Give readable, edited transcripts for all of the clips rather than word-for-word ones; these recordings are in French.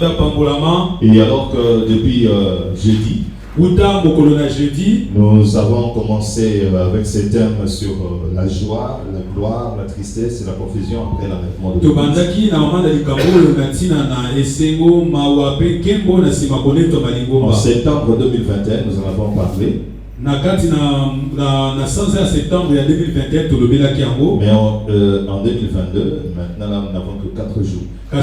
Et alors que depuis jeudi, nous avons commencé avec ces thèmes sur la joie, la gloire, la tristesse et la confusion après l'enlèvement de l'Église. En septembre 2021, nous en avons parlé. Mais en 2022, maintenant là, nous n'avons que 4 jours. Je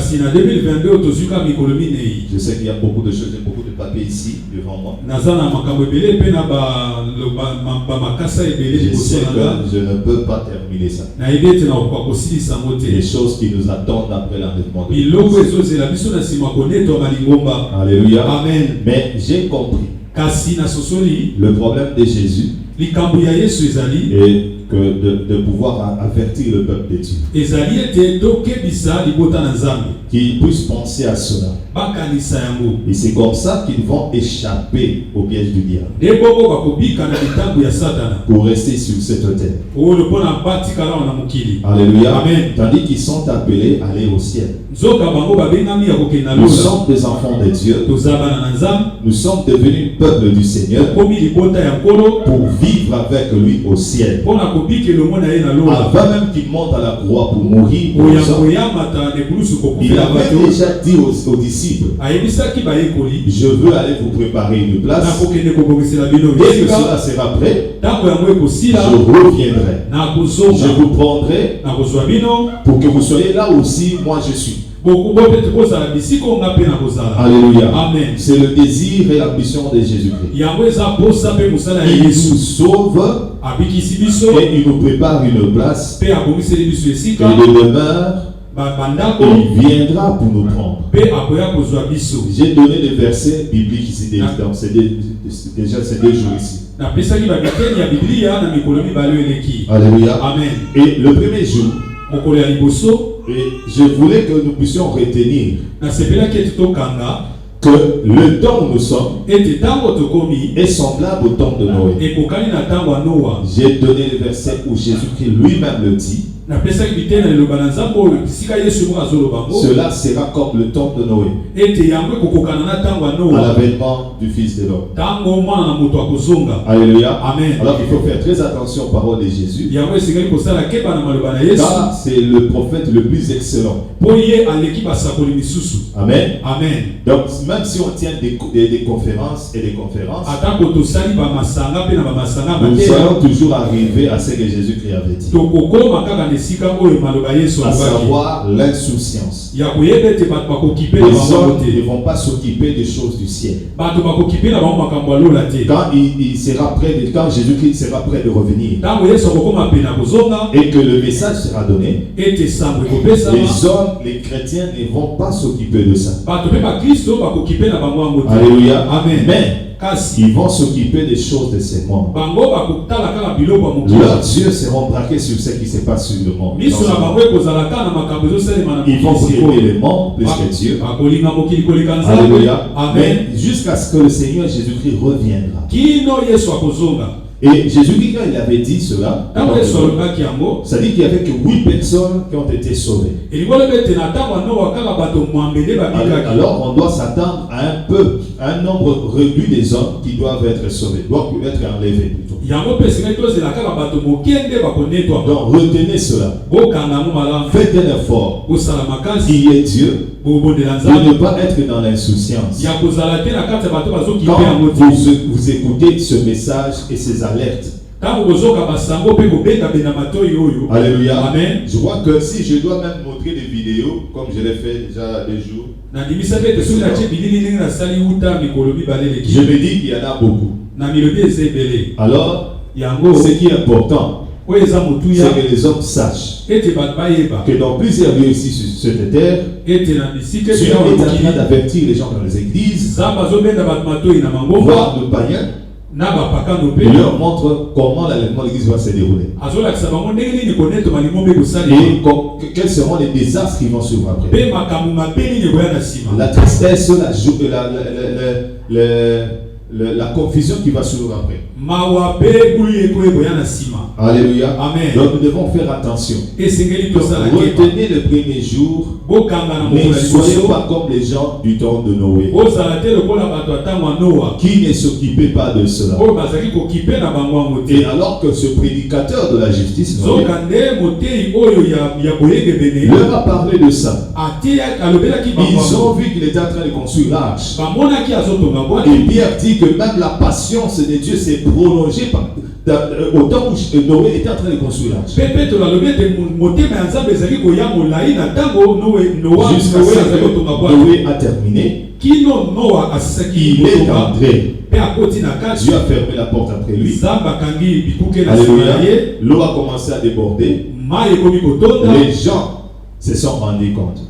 sais qu'il y a beaucoup de choses et beaucoup de papiers ici devant moi. Je sais que je ne peux pas terminer ça. Les choses qui nous attendent après l'enlèvement de l'Église. Alléluia. Amen. Mais j'ai compris. Le problème de Jésus est que de pouvoir avertir le peuple de Dieu. Qu'ils puissent penser à cela. Et c'est comme ça qu'ils vont échapper au piège du diable. Pour rester sur cette terre. Alléluia. Amen. Tandis qu'ils sont appelés à aller au ciel. Nous sommes des enfants de Dieu. Nous sommes devenus peuple du Seigneur pour vivre avec lui au ciel. Avant même qu'il monte à la croix pour mourir, il avait déjà dit aux disciples, je veux aller vous préparer une place. Dès que cela sera prêt, je reviendrai. Je vous prendrai pour que vous soyez là aussi, moi je suis. Alléluia. Amen. C'est le désir et l'ambition de Jésus-Christ. Il nous sauve et il nous prépare une place. Et de demeure, il viendra pour nous prendre. J'ai donné des versets bibliques ici. Déjà ces 2 jours ici. Alléluia. Amen. Et le premier jour, et je voulais que nous puissions retenir que le temps où nous sommes est semblable au temps de Noé. J'ai donné le verset où Jésus-Christ lui-même le dit. Cela sera comme le temps de Noé, à l'avènement du Fils de l'homme. Alléluia. Amen. Alors il faut faire très attention aux paroles de Jésus, car c'est le prophète le plus excellent. Amen. Amen. Donc même si on tient des conférences et des conférences, nous allons toujours arriver à ce que Jésus-Christ avait dit, à savoir l'insouciance. Les hommes ne vont pas s'occuper des choses du ciel. Quand quand Jésus-Christ sera prêt de revenir et que le message sera donné, les hommes, les chrétiens ne vont pas s'occuper de ça. Alléluia. Amen. Mais ils vont s'occuper des choses de ces mondes. Leurs yeux seront braqués sur ce qui se passe sur le monde. Ils vont aimer le monde plus que Dieu. Alléluia. Amen. Jusqu'à ce que le Seigneur Jésus-Christ reviendra. Et Jésus-Christ, quand il avait dit cela, ça dit qu'il n'y avait que 8 personnes qui ont été sauvées. Alors on doit s'attendre à un nombre réduit des hommes qui doivent être sauvés, doivent être enlevés plutôt. Donc retenez cela. Faites un effort. Qui est Dieu, de ne pas être dans l'insouciance. Quand vous écoutez ce message et ces alertes, alléluia. Amen. Je crois que si je dois même montrer des vidéos, comme je l'ai fait déjà des jours, je me dis qu'il y en a beaucoup. Alors, ce qui est important, c'est que les hommes sachent que dans plusieurs lieux ici sur cette terre, Dieu est en train d'avertir les gens dans les églises, voire de païens. Il leur montre comment l'enlèvement de l'église va se dérouler. Et quels seront les désastres qui vont suivre après. La tristesse, la confusion qui va suivre après. Alléluia. Amen. Donc nous devons faire attention. Retenez le premier jour. Ne soyez pas comme les gens du temps de Noé, qui ne s'occupaient pas de cela. Et alors que ce prédicateur de la justice Noé, leur a parlé de ça. Ils ont vu qu'il était en train de construire l'arche. Et Pierre dit que même la patience de Dieu s'est prolongée au temps où Noé était en train de construire l'arche. Jusqu'à ce que Noé a terminé, il est entré. Dieu a fermé la porte après lui. Alléluia. L'eau a commencé à déborder. Les gens se sont rendus compte.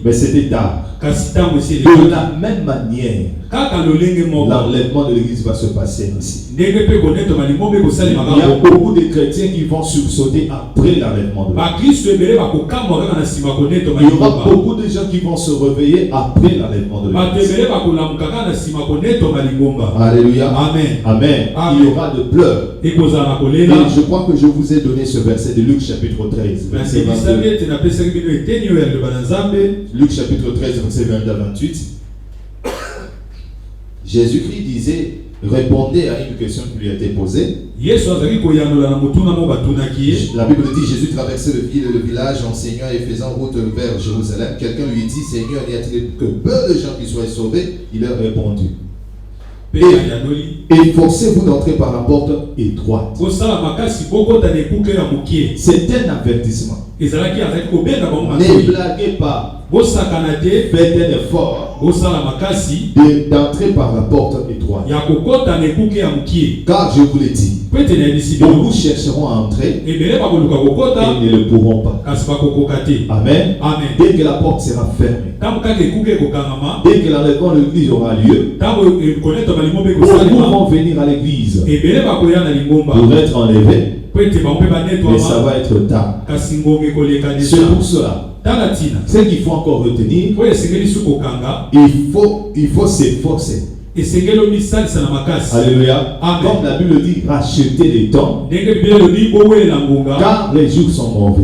Mais c'était tard. De la même manière, l'enlèvement de l'église va se passer ainsi. Il y a beaucoup de chrétiens qui vont sursauter après l'enlèvement de l'église. Il y aura beaucoup de gens qui vont se réveiller après l'enlèvement de l'église. Alléluia. Amen. Amen. Il y aura de pleurs. Et je crois que je vous ai donné ce verset de Luc chapitre 13. Verset 22. Luc chapitre 13, verset 22 à 28. Jésus-Christ disait, répondez à une question qui lui a été posée. La Bible dit, Jésus traversait le village enseignant et faisant route vers Jérusalem. Quelqu'un lui dit, Seigneur, n'y a-t-il que peu de gens qui soient sauvés? Il leur a répondu, et forcez-vous d'entrer par la porte étroite. C'est un avertissement. Ne blaguez pas. Faites un effort d'entrer par la porte étroite. Car je vous l'ai dit, beaucoup chercheront à entrer et ne le pourront pas. Amen. Dès que la porte sera fermée, dès que l'enlèvement de l'église aura lieu, beaucoup vont venir à l'église pour être enlevés, mais ça va être tard. C'est pour cela. Ce qu'il faut encore retenir, il faut s'efforcer. Alléluia. Comme la Bible dit, rachetez les temps, car les jours sont mauvais.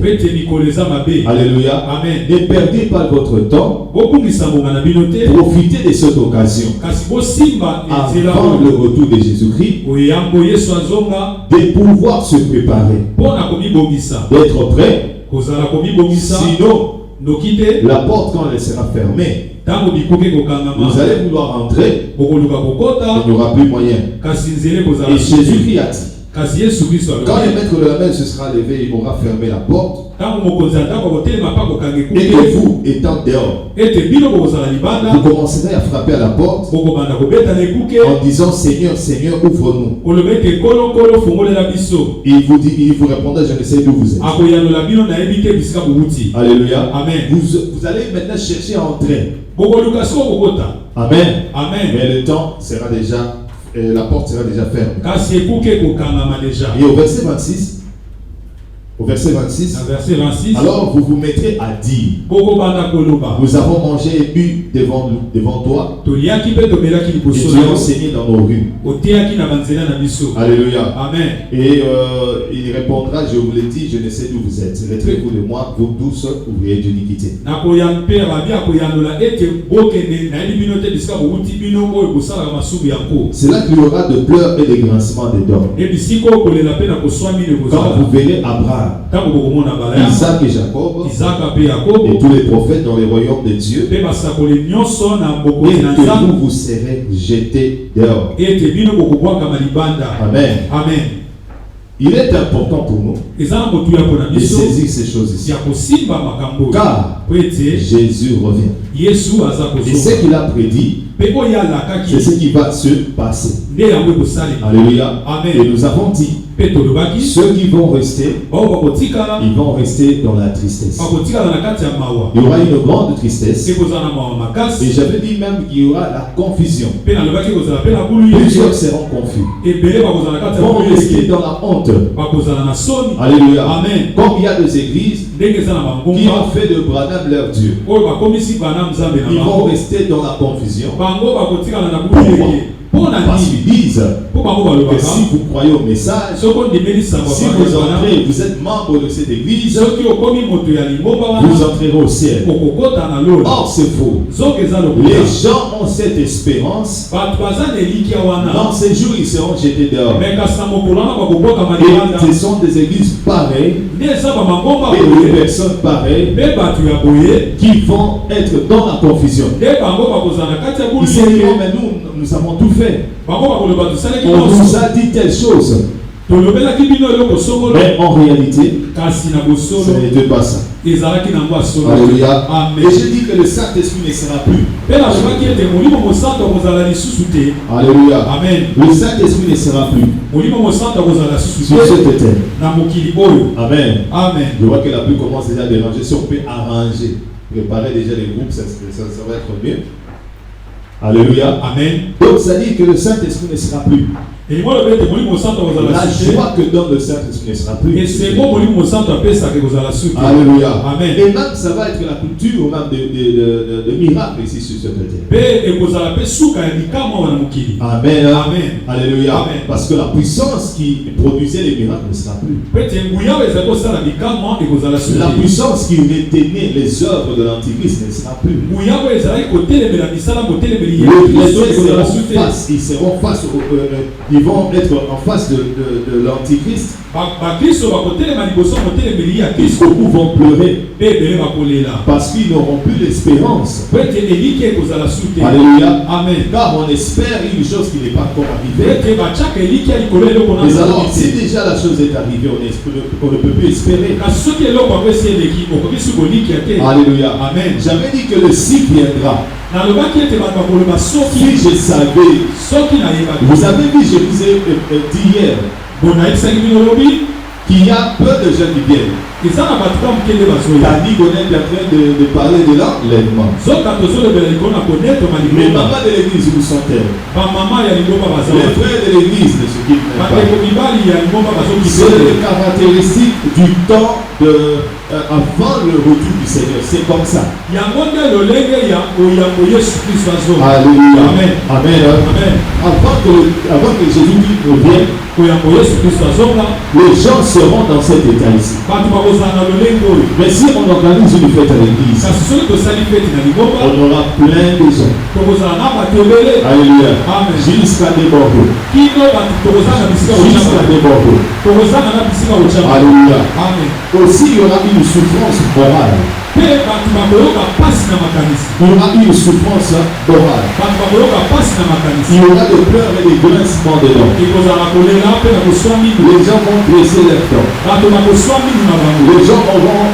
Alléluia. Amen. Ne perdez pas votre temps. Profitez de cette occasion avant le retour de Jésus-Christ, de pouvoir se préparer, d'être prêt. Sinon, la porte, quand elle sera fermée, vous allez vouloir entrer, il n'y aura plus moyen. Et Jésus-Christ a dit, quand le maître de la main se sera levé, il aura fermé la porte. Et que vous, étant dehors, vous commencerez à frapper à la porte en disant, Seigneur, Seigneur, ouvre-nous. Il vous répondra, je ne sais d'où vous êtes. Alléluia. Amen. Vous allez maintenant chercher à entrer. Amen. Amen. Mais le temps sera déjà, la porte sera déjà fermée. Et au verset 26, alors vous vous mettrez à dire, nous avons mangé et bu devant toi, et tu as enseigné dans nos rues. Alléluia. Amen. Et il répondra, je vous l'ai dit, je ne sais d'où vous êtes. Retirez-vous de moi, vous douces ouvriers d'iniquité. C'est là qu'il y aura de pleurs et de grincements des dents. Quand vous verrez Abraham, Isaac et Jacob et tous les prophètes dans les royaumes de Dieu, et que vous serez jetés dehors. Amen. Amen. Il est important pour nous de saisir ces choses ici. Car Jésus revient. Et ce qu'il a prédit, c'est ce qui va se passer. Alléluia. Amen. Et nous avons dit, ceux qui vont rester, ils vont rester dans la tristesse. Il y aura une grande tristesse. Et j'avais dit même qu'il y aura la confusion. Plusieurs seront confus. Vont rester dans la honte. Alléluia. Amen. Comme il y a des églises qui ont fait de Branham leur Dieu, ils vont rester dans la confusion. Pourquoi? Parce qu'ils disent que si vous croyez au message, si vous entrez, vous êtes membre de cette église, vous entrerez au ciel. Or, c'est faux. Les gens ont cette espérance. Dans ces jours, ils seront jetés dehors. Et ce sont des églises pareilles et des personnes pareilles qui vont être dans la confusion. Ils se diront, mais nous avons tout fait. On nous a dit telle chose. Mais en réalité, ce n'était pas ça. Alléluia. Et je dis que le Saint-Esprit ne sera plus. Alléluia. Amen. Le Saint-Esprit ne sera plus sur cette terre. Amen. Amen. Je vois que la pluie commence déjà à déranger. Si on peut arranger, préparer déjà les groupes, ça va être mieux. Alléluia. Amen. Donc ça dit que le Saint-Esprit ne sera plus. La joie que donne le Saint-Esprit ne sera plus. Alléluia. Amen. Et même ça va être la culture même de miracles ici sur cette terre. Amen. Amen. Alléluia. Amen. Parce que la puissance qui produisait les miracles ne sera plus. La puissance qui retenait les œuvres de l'Antichrist ne sera plus. Ils vont être en face de l'Antichrist. Beaucoup vont pleurer parce qu'ils n'auront plus l'espérance. Alléluia. Amen. Car on espère une chose qui n'est pas encore arrivée. Mais alors, si déjà la chose est arrivée, on ne peut plus espérer. Alléluia. Amen. J'avais dit que le si viendra. Si je savais, vous avez vu, je vous ai dit hier qu'il y a peu de gens qui viennent. Tandis qu'on est en train de parler de l'enlèvement. Mais maman de l'église, où sont-elles? Les frères de l'église ne se quittent pas. C'est les caractéristiques du temps avant le retour du Seigneur. C'est comme ça. Alléluia. Amen. Amen. Avant que Jésus-Christ revienne, les gens seront dans cet état ici. Mais si on organise une fête à l'église, on aura plein de gens. Alléluia. Jusqu'à déborder. Jusqu'à déborder. Alléluia. Aussi, il y aura une souffrance morale. Il y aura une souffrance morale. Il y aura des pleurs et des grincements dedans. Les gens vont dresser leurs dents. Les gens vont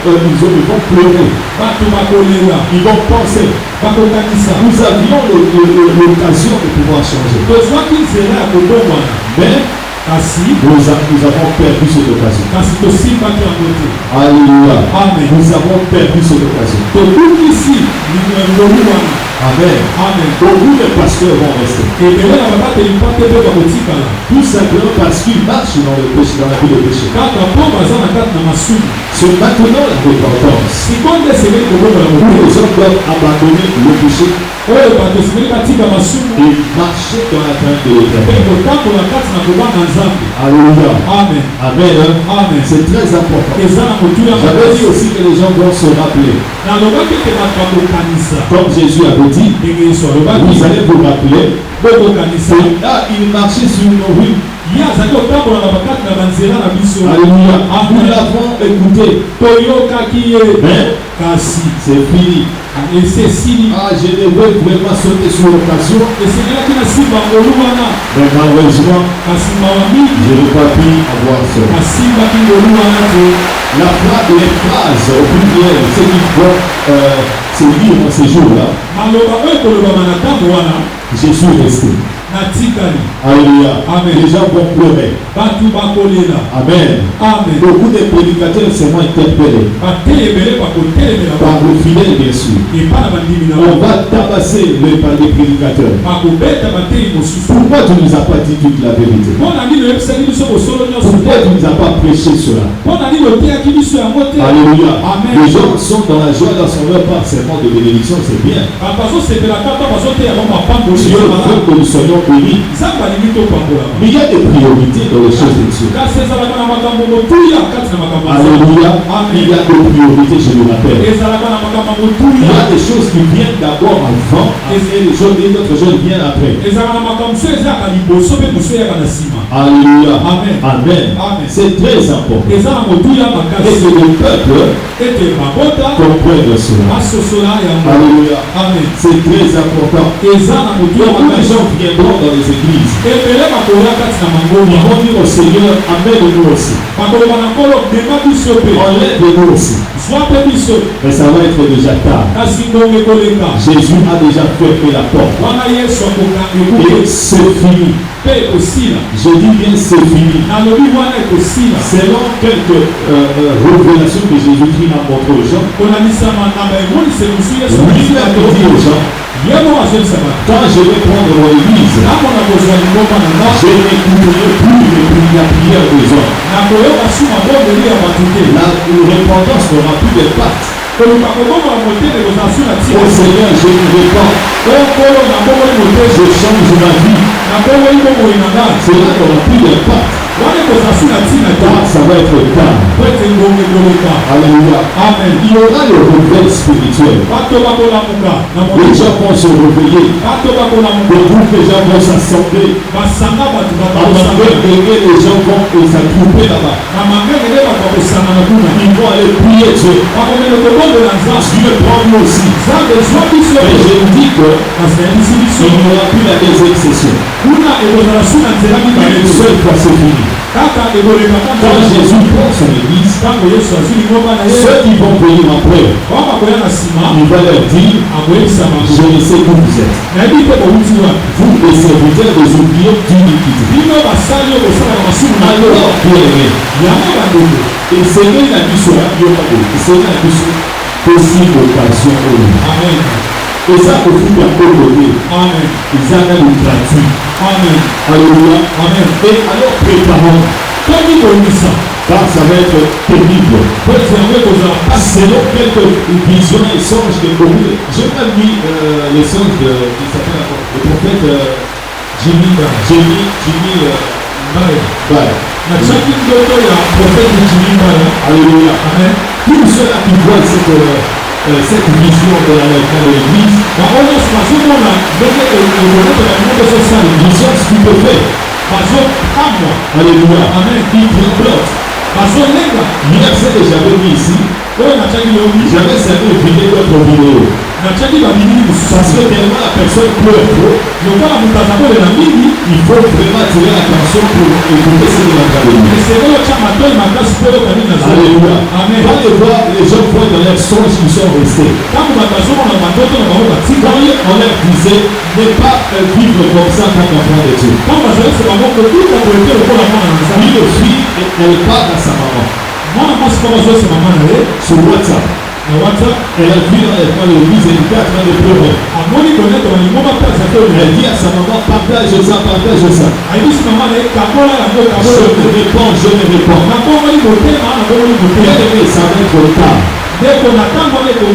pleurer. Ils vont penser. Nous avions l'occasion de pouvoir changer. Mais nous avons perdu cette occasion. Alléluia. Amen. Nous avons perdu cette occasion. Amen. Amen. Beaucoup de pasteurs vont rester. Tout simplement parce qu'ils marchent dans le péché, dans la vie de péché. C'est maintenant la repentance. Les hommes doivent abandonner le péché et marcher dans la crainte de l'Éternel. Alléluia. Amen. Amen. Amen. C'est très important. J'avais dit aussi que les gens vont se rappeler. Comme Jésus avait dit, vous allez vous rappeler. Là, il marchait sur nos rues. Alléluia. Nous l'avons écouté. Mais c'est fini. Ah, je devais vraiment sauter sur l'occasion. Mais malheureusement, je n'ai pas pu avoir ça. Les phrases au pluriel, c'est qu'il faut se lire dans ces jours-là. Je suis resté. Alléluia. Amen. Les gens vont pleurer. Amen. Amen. Beaucoup de prédicateurs seront interpellés par le fidèle, bien sûr. On va tabasser les prédicateurs. Pourquoi tu ne nous as pas dit toute la vérité? Pourquoi tu ne nous as pas prêché cela? Alléluia. Amen. Les gens sont dans la joie, dans son leur part seulement de bénédiction, c'est bien. Dieu veut que nous soyons bénis. Mais il y a des priorités dans les choses de Dieu. Alléluia. Il y a des priorités, je le rappelle. Il y a des choses qui viennent d'abord avant et d'autres choses viennent après. Alléluia. Amen. C'est très important. Et que le peuple comprenne cela. Alléluia. C'est très important. Beaucoup de gens viendront dans les églises. Ils vont dire au Seigneur, amène-nous aussi. Enlève-nous aussi. Mais ça va être déjà tard. Jésus a déjà fermé la porte. Et c'est fini. Je dis bien c'est fini. Selon quelques révélations que Jésus-Christ a montrées aux gens, il a dit aux gens, quand je vais prendre l'église, je n'écouterai plus la prière des hommes. La repentance n'aura plus de pattes. Au Seigneur, je me répands. Je change ma vie. Cela n'aura plus de pattes. Ça va être tard. Alléluia. Amen. Il y aura le réveil spirituel. Les gens vont se réveiller. Les groupes de gens vont s'assembler. Les gens vont s'attrouper là-bas. Ils vont aller prier Dieu. Dieu prend nous aussi. Mais je vous dis que il n'y aura plus la deuxième session. Une seule fois c'est fini. Quand Jésus prend son église, ceux qui vont venir après, il va leur dire, je ne sais où vous êtes. Vous, les serviteurs des oubliés d'iniquité. Alors, bien-aimés, et le Seigneur a dit cela, le Seigneur a dit cela, possible occasion au monde. Amen. Et ça, au fout d'un peu côté. Amen. Ils en ont une gratuit. Amen. Alléluia. Amen. Et alors, préparons. Car ça va être terrible. Selon quelques visions et songes que beaucoup. J'ai pas lu les songes de le prophète Jimmy Alléluia. Amen. Tous ceux-là qui voient cette vision de l'église, vision stupéfaite. Alléluia. Amen. Qui tremblote. Il y a ce que j'avais mis ici. J'avais servi une vidéo d'autres vidéos. Parce que tellement la personne pleure trop, il faut vraiment attirer l'attention pour écouter ce qu'il est en train de dire. Alléluia. Quand les gens voient dans leurs songes qui sont restés. On leur disait, ne pas vivre comme ça quand on prend des Dieu. Lui, le fils, elle parle à sa maman. Sur WhatsApp. Elle a vu dans l'église, elle était en train de pleurer. Elle dit à sa maman, partage ça. Je me réponds. Bien-aimé, ça va être tard.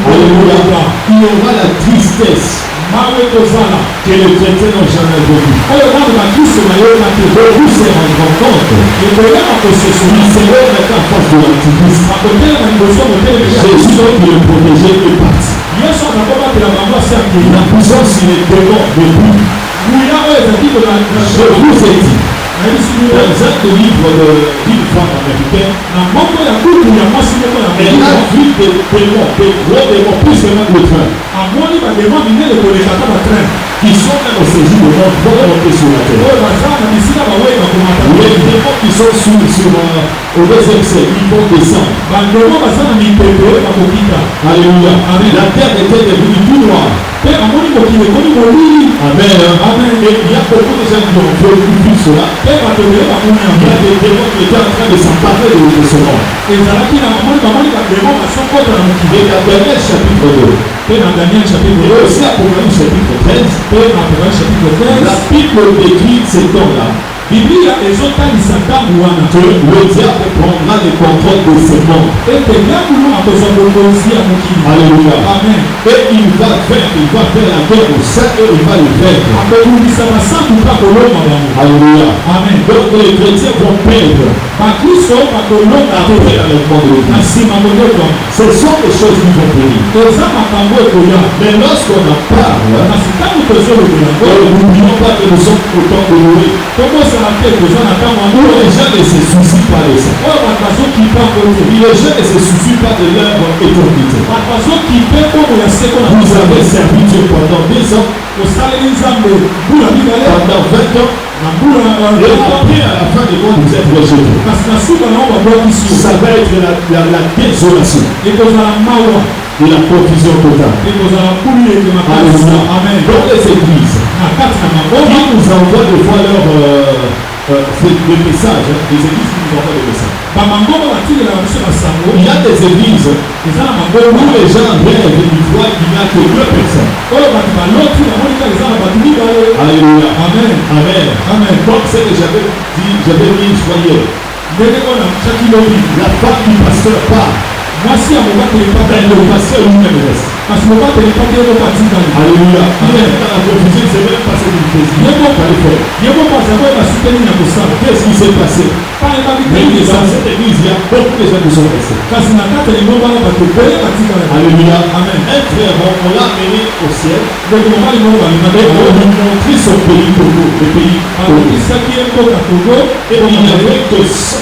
Alléluia. Il y aura la tristesse que les chrétiens n'ont jamais vécu. Vous se rendront compte. Il Seigneur est en face de l'antichrist. Jésus qui le protégeait est parti. La puissance il est démon depuis. Je vous ai dit. Dans un livre d'une femme américaine, elle a vu des démons, des gros démons, plus que même le train, qui sont même au séjour du monde, vont monter sur la terre. Les démons qui sont au deuxième siècle, ils vont descendre. Alléluia. La terre était devenue tout noire. Amen. Et il y a beaucoup de gens qui ont vécu cela. Il y a des démons qui étaient en train de s'emparer de ce monde. Et dans Daniel chapitre 2. Et aussi Apocalypse chapitre 13. La Bible décrit ces temps-là. Biblia ezokanisa ntango wana que le diable prendra le contrôle de ce monde. ete diabolo akozwa bokonzi ya mokili. Alléluia. Amen. Et il va faire la guerre au sein et il va le vaincre. akolungisa basantu mpa kolonga bango. Alléluia. Amen. Donc les chrétiens vont perdre bakristo bakolonga après l'enlèvement de na l'Église. nsima kolonga. Ce sont des choses qui vont périr. eza makambo ekoya. Mais lorsqu'on en parle, kasi ntango tozolobela ngo n'oublions pas que nous sommes au temps de Noé. tokosala te toza na ntango yango Où les gens ne se soucient pas de ça. oyo bato bazokipa ngo te. Les gens ne se soucient pas de leur éternité. bato bazokipe nkombo ya seko na Vous avez servi Dieu pendant 10 ans, kosaleli nzambe mbula mibale pendant 20 ans, na mbula et après à la fin du monde vous êtes rejetés. kasi na suka na yango babwakisi yo Ça va être la désolation ekozala mawa et la confusion totale. ekozala mbulu ete makasi. Alléluia. Amen. Dans les églises, na kati na qui maboma nous envoient des fois des messages, des églises qui nous envoient des messages. bamangoma batilelaka biso basango. Il y a des églises eza na où mangoma les gens rêvent et ils voient qu'il n'y a que 2 personnes. oyo bato baloti bamoni kaka eza na bato mibale. Alléluia. Amen. Amen. Amen. Donc c'est que j'avais mis je crois hier. ndenge oyo nakushaki lobi La femme du pasteur part, mwasi ya mobateli mais papa le pasteur lui-même reste. kasi mobateli papa ye moko atikali. Alléluia. Il est dans la confusion, c'est même pas ce qu'il faisait. ye moko Fallait faire. ye moko azali oyo basuteli na kosala. Qu'est-ce qui s'est passé? pale Mais babiteli dans cette église, il y a beaucoup de gens qui sont restés. kasi na kati ya lingomba na bato ebele batikala. Alléluia. Amen. Un frère, on l'a amené au ciel ndenge mobali moko et balimaki on lui montrait son pays Togo, le pays Togo. alobisaki ye mboka Togo. Et il n'y avait que ça.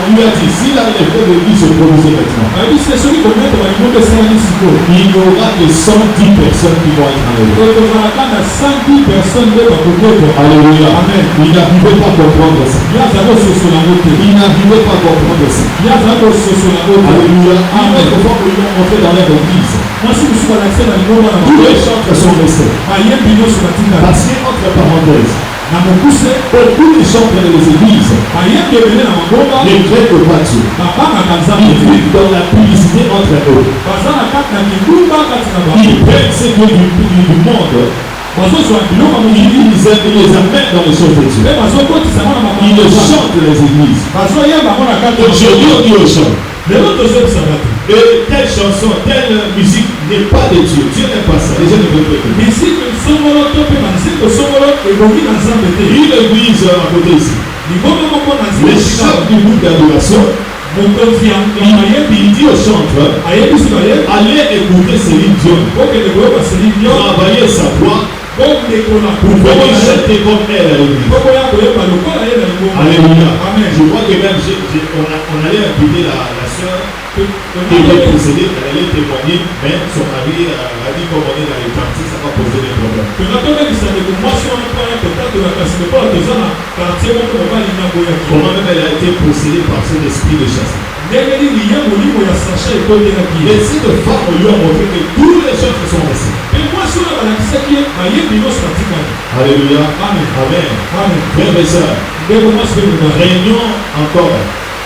On lui a dit, si l'enlèvement de l'Église se produisait maintenant, ayebisi soki komete balimoto esalaki sikoyo il n'y aura que 110 personnes qui vont être enlevées. ekozalaka na 110 personnes nde bakokota. Alléluia. Amen. Il n'arrivait pas à comprendre ça. ye azali kososola ngo te. Il n'arrivait pas à comprendre ça. ye azali kososola ngo te. Alléluia. Amen. Une autre fois que nous montré dans leur église, mwasi mosusu balakisa na lingomba na tous bango les chantres sont restés. bayembi nyonso batikala. Parce que, entre parenthèses, na mokuse beaucoup de chantres dans les églises bayembi ebele na mangomba ne craignent pas Dieu. babangaka nzambe Ils te. vivent dans la publicité entre eux. baza na kati na kindumba kati na bango Ils prennent ce que du monde. bazozwa biloko ya mokili Ils les amènent dans les choses de Dieu. mpe bazokotisa ngo na Ils makambo le ya Nzambe. chantent les églises. bazoyemba ngo na kati ya Aujourd'hui, on dit aux gens, lelo tozoyebisa bato et telle chanson, telle musique n'est pas de Dieu. Dieu n'aime pas ça. Les gens ne veulent pas écouter. misiki songolo to mpe banziko songolo ebongi na nzambe te. Une église à côté ici. lingomba moko na Le nziko chef du groupe d'adoration, mokonzi ya mayembi il dit aux chantres, ayebisi bayembi allez écouter Céline Dion. okende koyeba selini yo Travaillez sa voix odekola pour venir kokoya chanter comme elle à l'église. koyeba lokola ye na lingomba. Alléluia. Amen. Je crois que même on allait inviter la sœur qui était possédée, elle allait témoigner, mais son mari a dit comme on est dans les quartiers, ça va poser des problèmes. tonatobebisa ndeko mwasi wana mpo ya totatola kasi lokola toza na quartier moko mobali naboyaki Comment même elle a été possédée par cet esprit de chasse. ndenge nini ye molimo ya sacha etondelaki ye. Mais cette femme lui a montré que tous les gens se sont restés. mpe mwasi oyo balakisaki ye bayembi nyonso batikali. Alléluia. Amen. Amen. Amen. Frères et sœurs, ndeko mwasi mpe loba réunion encore.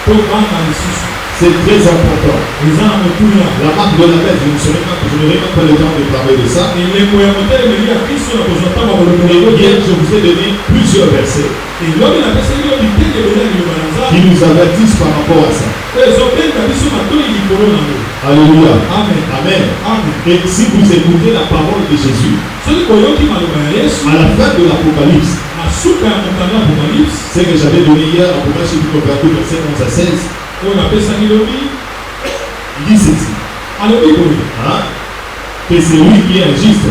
to banga lisusu C'est très important. eza na motuya La marque de la bête, je n'aurai même pas le temps de parler de ça. elembo ya motelemeli ya kristo na kozwa ntango Et kolobela hier, je vous ai donné plusieurs versets elobi napesaki yo bitenge ebele ya liloba na qui nzambe nous avertissent par rapport à ça. oyo ezobenga biso matoi likolo nango. Alléluia. Amen. Amen. Amen. Et si vous écoutez la parole de Jésus, soki koyoki maloba ya yesu à la fin de l'Apocalypse, na suka ya mokanda ya apocalypse c'est que j'avais donné hier, Apocalypse chapitre 22, verset 11 à 16, oyo napesaki lobi il dit ceci, alobi boye hein, que c'est lui qui est injuste,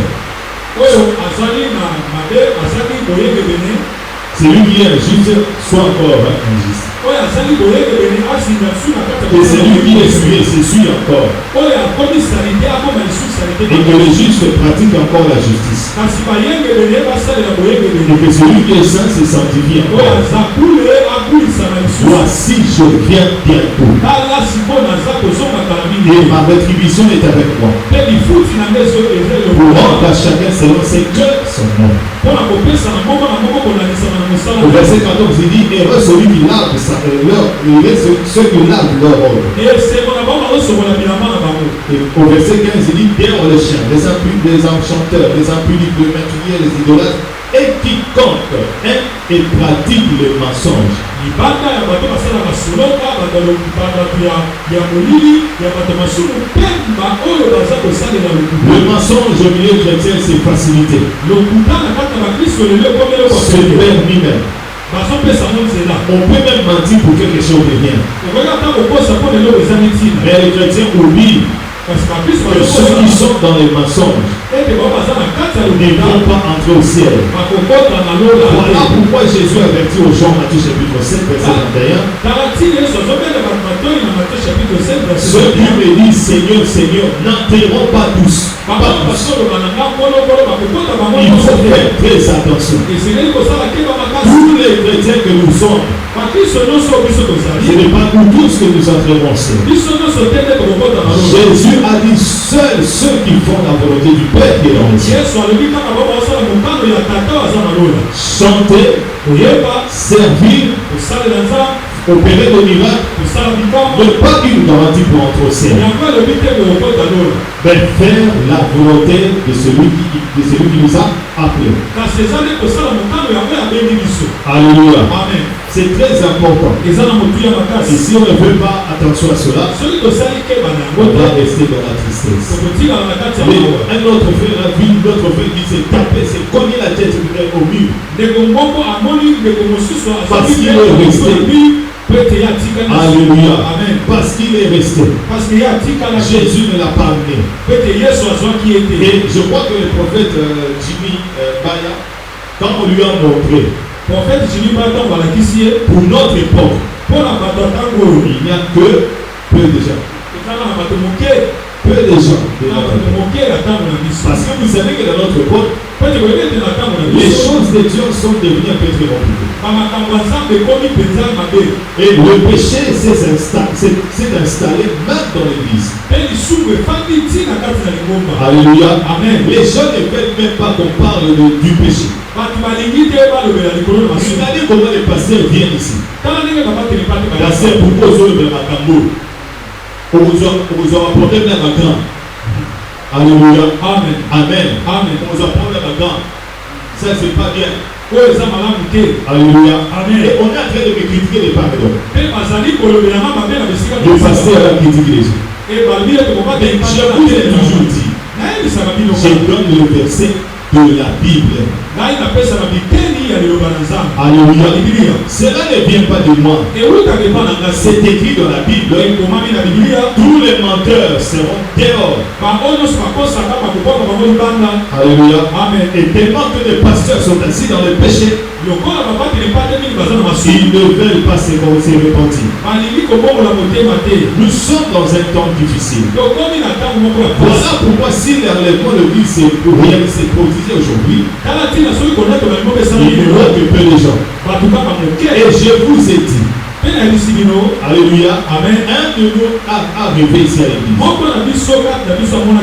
oyo azali na mabe azali boyengebene c'est lui qui est injuste, soit encore injuste. oyo azali boyengebene azinga su na kati Et c'est lui qui est suivi, c'est suit encore. oyo akomi salite akoma lisusu salite Et que le juste pratique encore la justice. kasi bayengebene basalela Et boyengebene que celui qui est saint se sanctifie oyo encore. aza kule akulisana lisusu Voici, je viens bientôt. tala sikoyo naza kozonga kala Et mingi ma rétribution est avec moi. mpe lifuti na nde eza Pour eloko rendre à chacun selon ses cœurs son nom. mpona kopesa na moko kolanisama na mosala Au verset 14, il dit, heureux celui qui lave ceux qui lavent leur ordre. esengo na bango bazosokola bilamba na bango Et au verset 15, il dit, derrière les chiens, les enchanteurs, les impudiques, les meurtriers, les idolâtres, et quiconque aime et pratique le mensonge. Le mensonge au milieu chrétien, c'est facilité. C'est permis même. On peut même mentir pour quelque chose de rien. Mais les chrétiens oublient que ceux qui sont dans les mensonges ne vont pas entrer au ciel. Voilà pourquoi Jésus avertit aux gens, Matthieu chapitre 7, verset 21. Ceux qui me disent Seigneur, Seigneur, n'entreront pas tous. Il faut faire très attention. Tous les chrétiens que nous sommes, ce n'est pas nous tous que nous entrerons au ciel. Jésus a dit seuls ceux qui font la volonté du Père qui est dans le ciel. Chanter, servir, opérer des miracles, ne pas une garantie pour entrer au ciel. Mais faire la volonté de celui qui nous a appelés. Alléluia. C'est très important. Et si on ne fait pas attention à cela, on va rester dans la tristesse. Mais un autre frère a vu notre frère qui s'est tapé, s'est cogné la tête au mur. Parce qu'il est resté. Alléluia. Amen. Parce qu'il est resté. Jésus ne l'a pas amené. Et je crois que le prophète Jimmy Baya, quand on lui a montré, pour notre époque, il n'y a que peu de gens. Peu de gens. Parce que vous savez que dans notre époque, les choses de Dieu sont devenues un peu très compliquées. Et le péché s'est installé même dans l'église. Alléluia. Amen. Les gens ne veulent même pas qu'on parle du péché. Regardez comment les pasteurs viennent ici. Pasteur, pourquoi vous avez ma cambo? Vous avez apporté même ma grande. Alléluia. Amen. Amen. Amen. Vous avez apporté ma grande. Ça, c'est pas bien. Alléluia. Amen. Et on est en train de me critiquer les pasteurs. Le pasteur a critiqué les gens. Mais je vous ai toujours dit, je donne le verset de la Bible. Alléluia. Cela ne vient pas de moi. C'est écrit dans la Bible. Tous les menteurs seront dehors. Alléluia. Amen. Et tellement que les pasteurs sont assis dans le péché, ils ne veulent pas se repentir. Nous sommes dans un temps difficile. Voilà pourquoi si l'enlèvement de l'Église s'est produit aujourd'hui, il n'y aura que peu de gens. Et je vous ai dit, alléluia, amen. Un de nous a arrivé ici à l'église.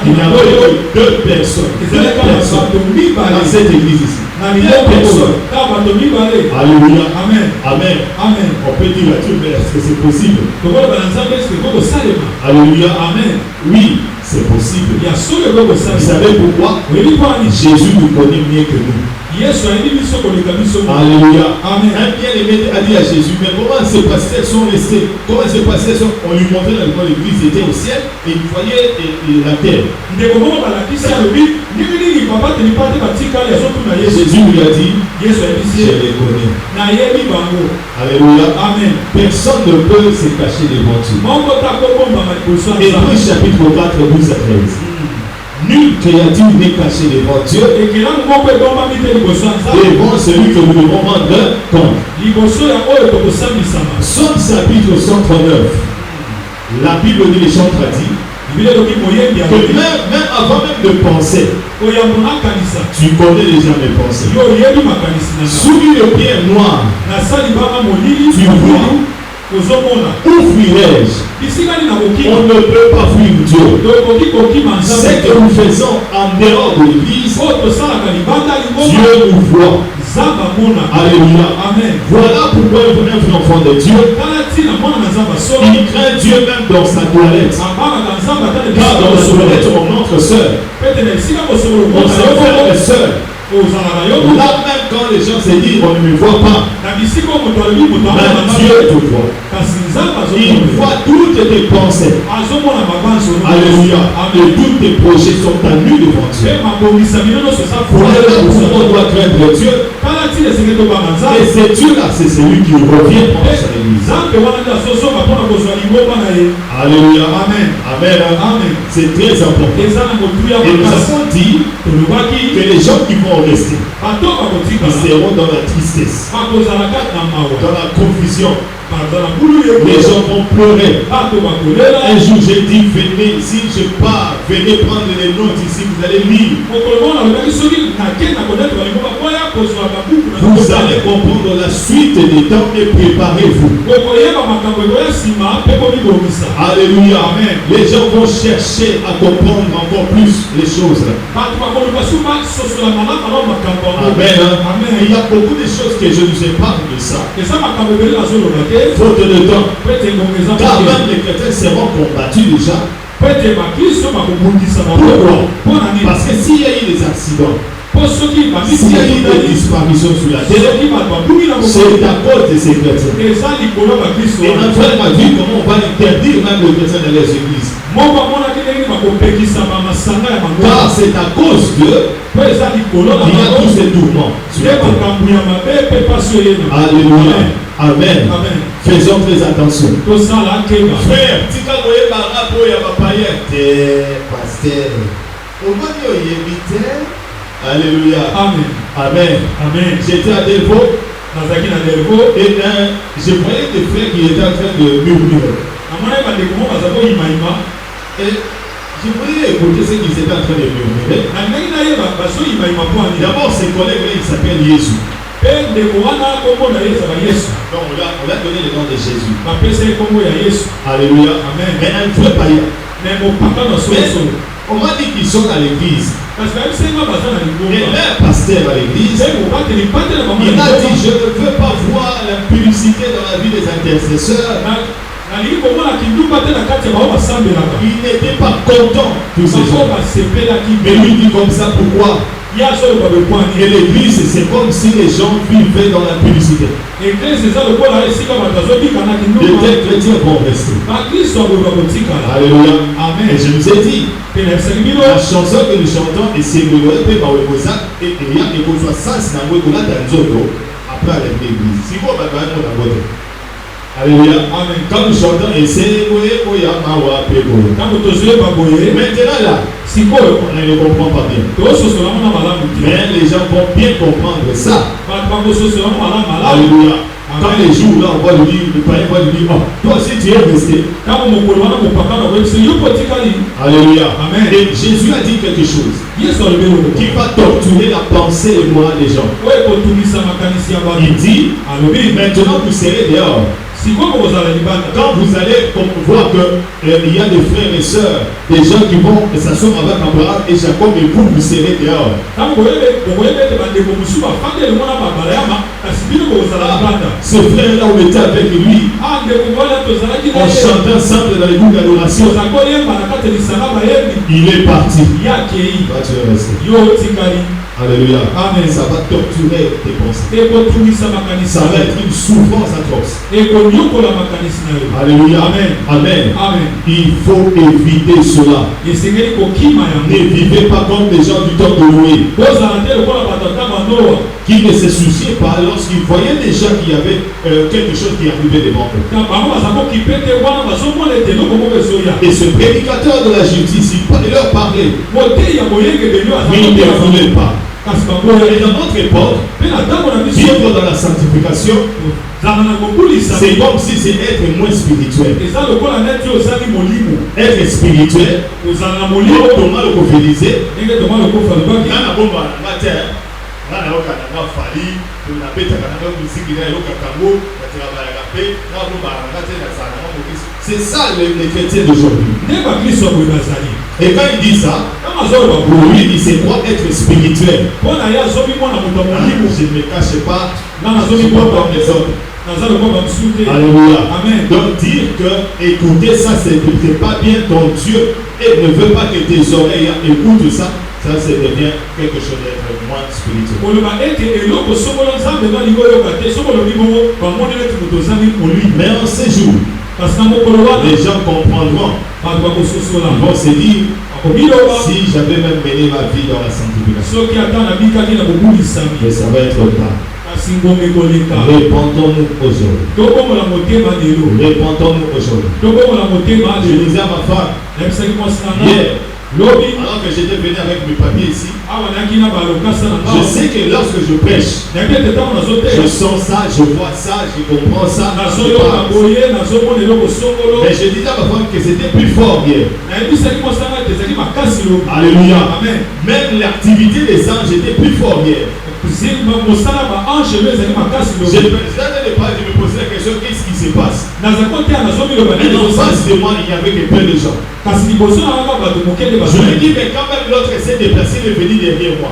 Il y a deux personnes dans cette église ici. Deux personnes. Alléluia. Amen. Amen. Amen. On peut dire à Dieu, mais est-ce que c'est possible? Alléluia. Amen. Oui, c'est possible. Vous savez pourquoi? Jésus nous connaît mieux que nous. Alléluia. Amen. Un bien-aimé a dit à Jésus, mais comment ces pasteurs sont restés? Comment ces pasteurs sont? On lui montrait dans l'église était au ciel et il voyait la terre. Jésus lui a dit, je les connais. Alléluia. Amen. Personne ne peut se cacher devant Dieu. Hébreux chapitre 4, 12 à 13. Nulle créature n'est cachée devant Dieu. Devant celui que nous devons rendre compte. Psaume chapitre 139. La Bible dit, les chants traduits, que même avant même de penser, tu connais déjà mes pensées. Sous une pierre noire, tu vois. Où fuirais-je? On ne peut pas fuir Dieu. Ce que nous faisons en dehors de l'église, Dieu nous voit. Alléluia. Amen. Voilà pourquoi un enfant de Dieu Il craint Dieu même dans sa toilette. Car dans la toilette, on entre seul. On se fait seul. Là même quand les gens se disent on ne me voit pas, mais Dieu te voit. Il voit toutes tes pensées. Alléluia. Et tous tes projets sont à nu devant Dieu. Voilà pourquoi on doit craindre Dieu. Et c'est Dieu là, c'est celui qui revient pour son église. Alléluia. Amen. C'est très important. Et nous avons dit que les gens qui vont rester, ils seront dans la tristesse, dans la confusion. Les gens vont pleurer. Un jour j'ai dit venez, si je pars, venez prendre les notes ici, vous allez lire. Vous allez comprendre la suite des temps et préparez-vous. Alléluia. Amen. Les gens vont chercher à comprendre encore plus les choses. Amen. Il y a beaucoup de choses que je nous épargne de ça. Faute de temps. Car même les chrétiens seront combattus déjà. Pourquoi? Parce que s'il y a eu des accidents, s'il y a eu des disparitions sur la terre, c'est à cause de ces chrétiens. Et notre frère m'a dit comment on va interdire même les chrétiens dans les églises. Car c'est à cause d'eux qu'il y a tous ces tourments sur la terre. Alléluia. Amen. Faisons très attention. Frère, si vous voyez par rapport à pasteur, alléluia. Amen. J'étais à Delvaux. Et je voyais des frères qui étaient en train de murmurer. Et je voulais écouter ce qu'ils étaient en train de murmurer. D'abord, ses collègues-là, ils s'appellent Jésus. Donc on a donné le nom de Jésus. Alléluia. Mais un vrai païen. On m'a dit qu'ils sont à l'église. Et leur pasteur à l'église, il a dit je ne veux pas voir l'impudicité dans la vie des intercesseurs. Il n'était pas content tous ces gens. Mais lui dit comme ça, pourquoi? Et l'église, c'est comme si les gens vivaient dans la publicité. Les tels chrétiens vont rester. Alléluia. Amen. Et je vous ai dit, la chanson que nous chantons, et c'est le et il y a des choses sens dans après l'église. Si vous avez alléluia. Amen. Quand nous chantons, et c'est maintenant là, on ne le comprend pas bien. Mais les gens vont bien comprendre ça. Alléluia. Quand les jours là, on va lui dire, le païen va lui dire, oh, toi aussi tu es resté. Alléluia. Amen. Et Jésus a dit quelque chose qui va torturer la pensée et moi des gens. Il dit, maintenant vous serez dehors. Quand vous allez voir qu'il y a des frères et sœurs, des gens qui vont s'asseoir avec Abraham et Jacob, et vous serez dehors. Ce frère-là, on était avec lui. On chantait ensemble dans les groupes d'adoration. Il est parti. Va te rester. Alléluia. Amen. Ça va torturer tes pensées. Ça va être une souffrance atroce. Alléluia. Amen. Il faut éviter cela. Ne vivez pas comme des gens du temps de Noé, qui ne se souciaient pas lorsqu'ils voyaient des gens qui avaient quelque chose qui arrivait devant eux. Et ce prédicateur de la justice, il leur parlait. Mais il ne voulait pas. Et dans notre époque, vivre dans la sanctification, c'est comme si c'est être moins spirituel. Être spirituel, Thomas le prophétisé, c'est ça les chrétiens d'aujourd'hui. Et quand il dit ça, pour lui, il se croit être spirituel. Je ne me cache pas, je ne suis pas comme les autres. Alléluia. Amen. Donc dire que écouter ça, c'est pas bien, ton Dieu et ne veut pas que tes oreilles écoutent ça. Ça devient quelque chose d'être moins spirituel. Mais en ces jours, les gens comprendront. Ils vont se dire, si j'avais même mené ma vie dans la sanctification, mais ça va être tard. Répondons-nous aujourd'hui. Répondons-nous aujourd'hui. Je disais à ma femme hier, alors que j'étais venu avec mes papiers ici, je sais que lorsque je prêche, je sens ça, je vois ça, je comprends ça. Mais je disais à ma femme que c'était plus fort hier. Alléluia. Même l'activité des anges était plus fort hier. Je me posais la question, qu'est-ce qui se passe? Mais en face de moi, il n'y avait que peu de gens. Je lui dis, mais quand même l'autre essaie de déplacer, de venir derrière moi.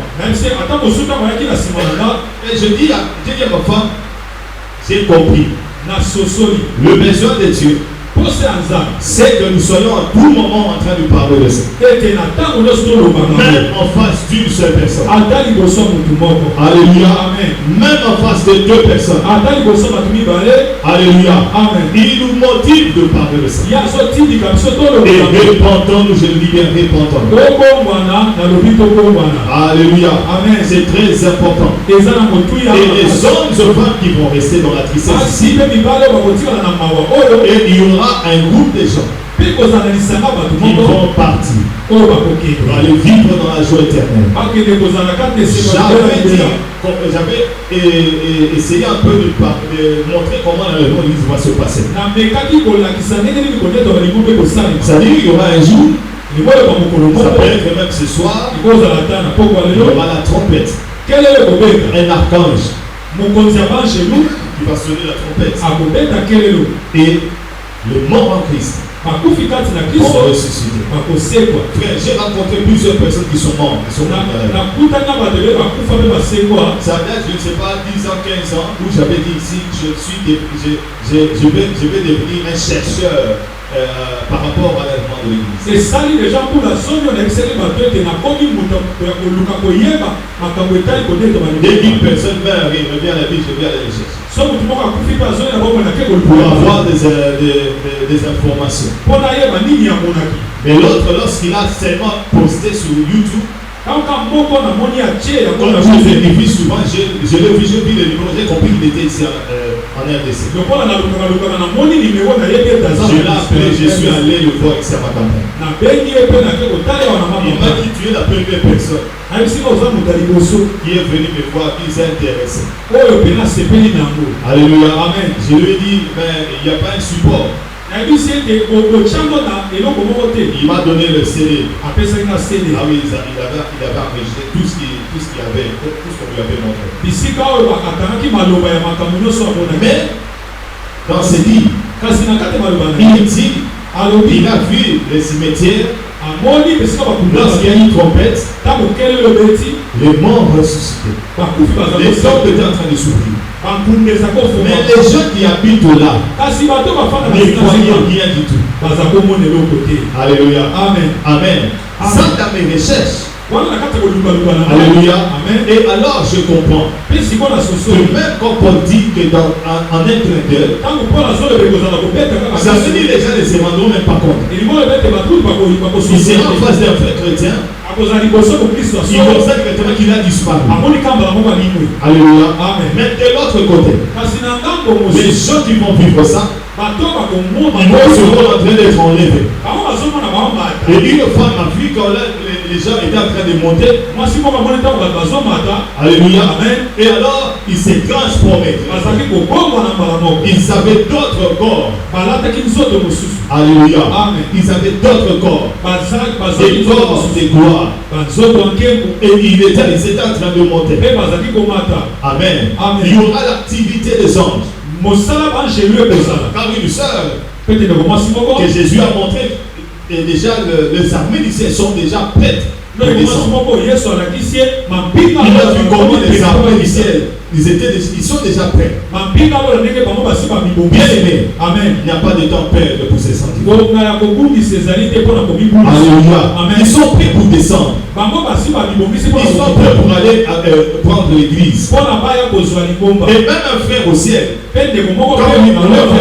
Et je dis à ma femme, j'ai compris. Le besoin de Dieu, c'est que nous soyons à tout moment en train de parler de ça. Même en face d'une seule personne. Alléluia. Amen. Même en face de deux personnes. Alléluia. Amen. Il nous motive de parler de ça. Et répentons-nous, je dis bien répentons-nous. Alléluia. Amen. C'est très important. Et les hommes et femmes qui vont rester dans la tristesse. Et il y aura un groupe de gens qui vont partir pour aller vivre dans la joie éternelle. J'avais essayé un peu de montrer comment l'enlèvement de l'Église va se passer. C'est-à-dire qu'il y aura un jour, ça peut être même ce soir, il y aura la trompette, un archange qui va sonner la trompette. Et le mort en Christ vont ressusciter. Frère, j'ai rencontré plusieurs personnes qui sont mortes. Qui sont mortes. Ça date, je ne sais pas, 10 ans, 15 ans, où j'avais dit ici, je vais devenir un chercheur par rapport à l'enlèvement de l'Église. Et ça, les gens pour la zone, on a essayé de battre, et n'a pas mis mon temps pour dès qu'une personne meurt, il revient à la vie, je vais aller les chercher. Pour avoir des informations. Mais l'autre, lorsqu'il a seulement posté sur YouTube, je vérifie souvent, je l'ai vu le numéro, j'ai compris qu'il était ici en RDC. Je l'ai appelé, je suis allé le voir ici à ma campagne. Il m'a dit, tu es la première personne qui est venue me voir, qui s'est intéressée. Alléluia. Amen. Je lui ai dit, mais il n'y a pas un support. Il m'a donné le CD. Ah oui, il avait enregistré tout ce qu'il avait, tout ce qu'on lui avait montré. Mais dans ce livre, il dit, il a vu les cimetières. Lorsqu'il y a une trompette, les morts ressuscités. Les hommes étaient en train de souffrir. Mais les gens qui habitent là ne croyaient rien du tout. Alléluia. Amen. Amen. Sans dans mes recherches. Alléluia. Amen. Et alors je comprends que même quand on dit que en un clin d'œil, ça veut dire les gens ne se rendront même pas compte. Ils seront en face d'un frère chrétien. Il constate directement qu'il a disparu. Alléluia. Amen. Mais de l'autre côté, les gens qui vont vivre ça, ils seront en train d'être enlevés. Et une femme a vu quand les gens étaient en train de monter. Alléluia. Amen. Et alors, ils s'est transformé. Ils avaient d'autres corps. Alléluia. Amen. Ils avaient d'autres corps. Des corps de gloire. Et ils étaient en train de monter. Amen. Amen. Il y aura l'activité des anges. Car une sœur que Jésus a montré, et déjà les armées du ciel sont déjà prêtes Il a vu comment les armées du ciel, ils sont déjà prêts. Bien aimé, amen. Il n'y a pas de temps perdre pour ces sentiments. Alléluia. Ils sont prêts pour descendre. Ils sont prêts pour aller prendre l'église. Et même un frère au ciel, quand il veut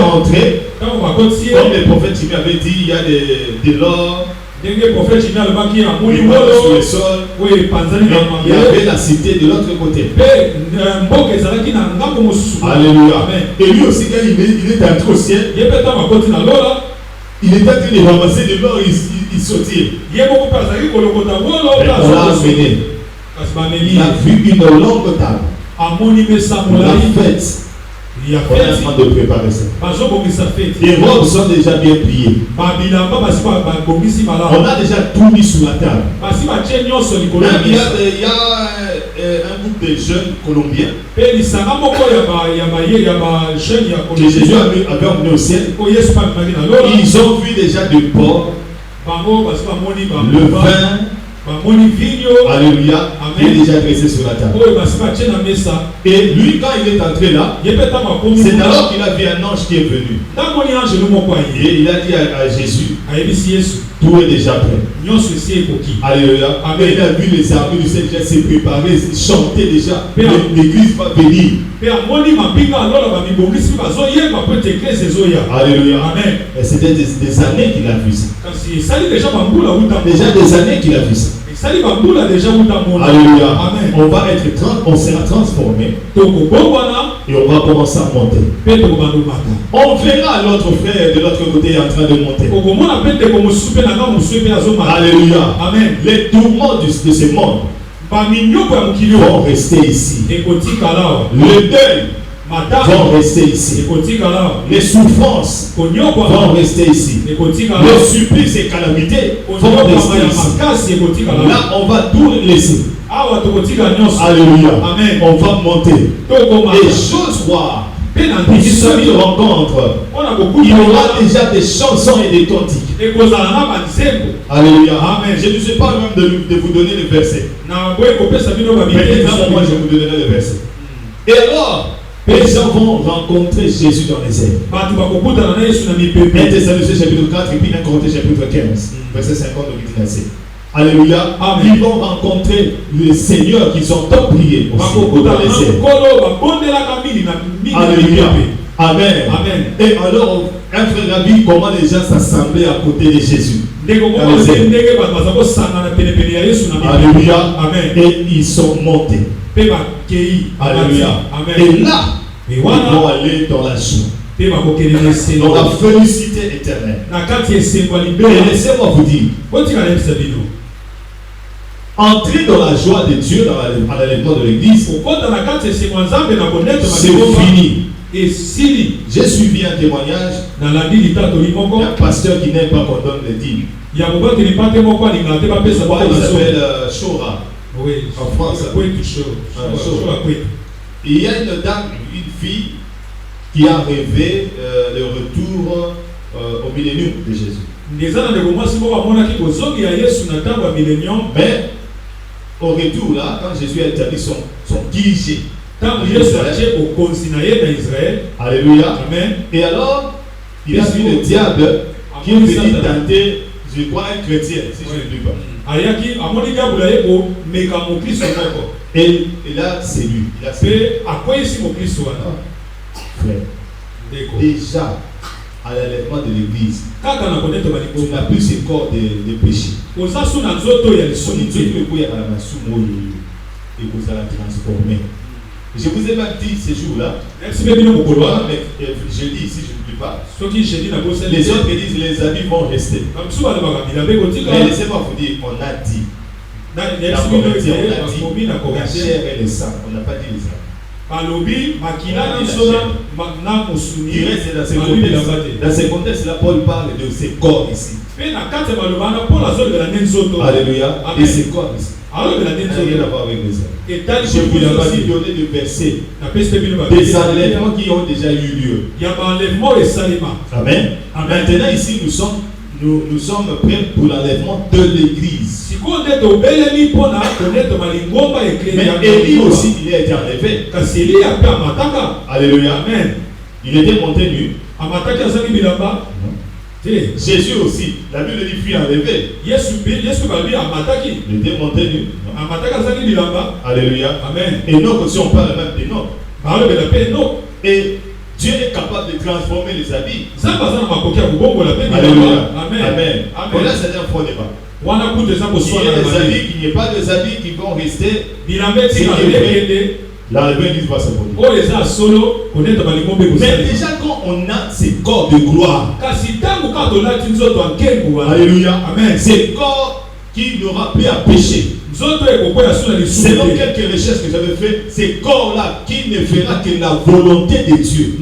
rentrer, comme le prophète Jimmy avait dit, il y a de l'or. Il y avait la cité de l'autre côté. Alléluia. Et lui aussi, quand il est entré au ciel, il était en train de ramasser de l'or, il sautait. On l'a amené. Il a vu une longue table. La fête. On est en train de préparer ça. Les robes sont déjà bien pliées. On a déjà tout mis sur la table. Même il y a un groupe de jeunes colombiens que Jésus avait emmené au ciel. Ils ont vu déjà du porc, le vin. Alléluia. Il est déjà dressé sur la table. Et lui, quand il est entré là, c'est alors qu'il a vu un ange qui est venu. Et il a dit à Jésus, tout est déjà prêt. Alléluia. Et il a vu les armées du Seigneur se préparer, chanter déjà. L'église va venir. Alléluia. Et c'était des années qu'il a vu ça. Déjà des années qu'il a vu ça. Alléluia. On sera transformé. Et on va commencer à monter. On verra l'autre frère de l'autre côté en train de monter. Alléluia. Les tourments de ce monde vont rester ici. Le deuil vont rester ici. Les souffrances vont rester ici. Les supplices et calamités vont rester ici. Là, on va tout laisser. Alléluia. On va monter. Et j'ose croire, pour ceux qui rencontrent, il y aura déjà des chansons et des cantiques. Alléluia. Je ne sais pas même de vous donner le verset. Peut-être moi je vous donnerai le verset. Et alors, les gens vont rencontrer Jésus dans les airs. 1 Thessaloniciens chapitre 4 et puis 1 Corinthiens chapitre 15, verset 50 au 8. Alléluia. Amen. Ils vont rencontrer le Seigneur qu'ils ont tant prié aussi dans les airs. Alléluia. Amen. Amen. Et alors, un frère a vu comment les gens s'assemblaient à côté de Jésus. Alléluia. Amen. Et ils sont montés. Alléluia. Amen. Et là, ils vont aller dans la joie, dans la félicité éternelle. Et laissez-moi vous dire, entrer dans la joie de Dieu à l'enlèvement de l'église, c'est fini. J'ai suivi un témoignage d'un pasteur qui n'aime pas qu'on donne les dîmes. Il s'appelle Chora. Oui, en France. Il y a une dame, une fille, qui a rêvé le retour au millénium de Jésus. Mais au retour là, quand Jésus a établi son dirigé, alléluia. Amen. Et alors, il a vu le diable qui est venu tenter, je crois, un chrétien, si je ne dis pas. Et là, c'est lui. Frère, déjà, à l'enlèvement de l'église, tu n'as plus ce corps de péché. Et vous allez transformer. Je vous ai même dit ce jour-là, je dis si je ne dis pas, les autres me disent les habits vont rester. Mais laissez-moi vous dire, on a dit. La chair et le sang, on n'a pas dit les âmes. Il reste dans ce contexte-là, Paul parle de ces corps ici. Alléluia. Et ces corps ici. Rien à voir avec les âmes. Je vous ai aussi donné des versets, des enlèvements qui ont déjà eu lieu. Amen. Maintenant ici nous sommes nous sommes prêts pour l'enlèvement de l'église. Mais Élie aussi, il a été enlevé. Alléluia. Amen. Il était monté nu. Jésus aussi, la Bible dit fut enlevé. Il était monté nu. Alléluia. Amen. Et nous aussi on parle même d'Enoch. Et Dieu est capable de transformer les habits. Alléluia. Amen. Amen. Voilà, c'est un faux débat. Il y a des habits qui n'y a pas des habits qui vont rester. L'enlèvement dit va se produire. Mais déjà quand on a ces corps de gloire, alléluia, amen, ces corps qui n'aura plus à pécher. Selon quelques recherches que j'avais fait, ces corps-là qui ne fera que la volonté de Dieu.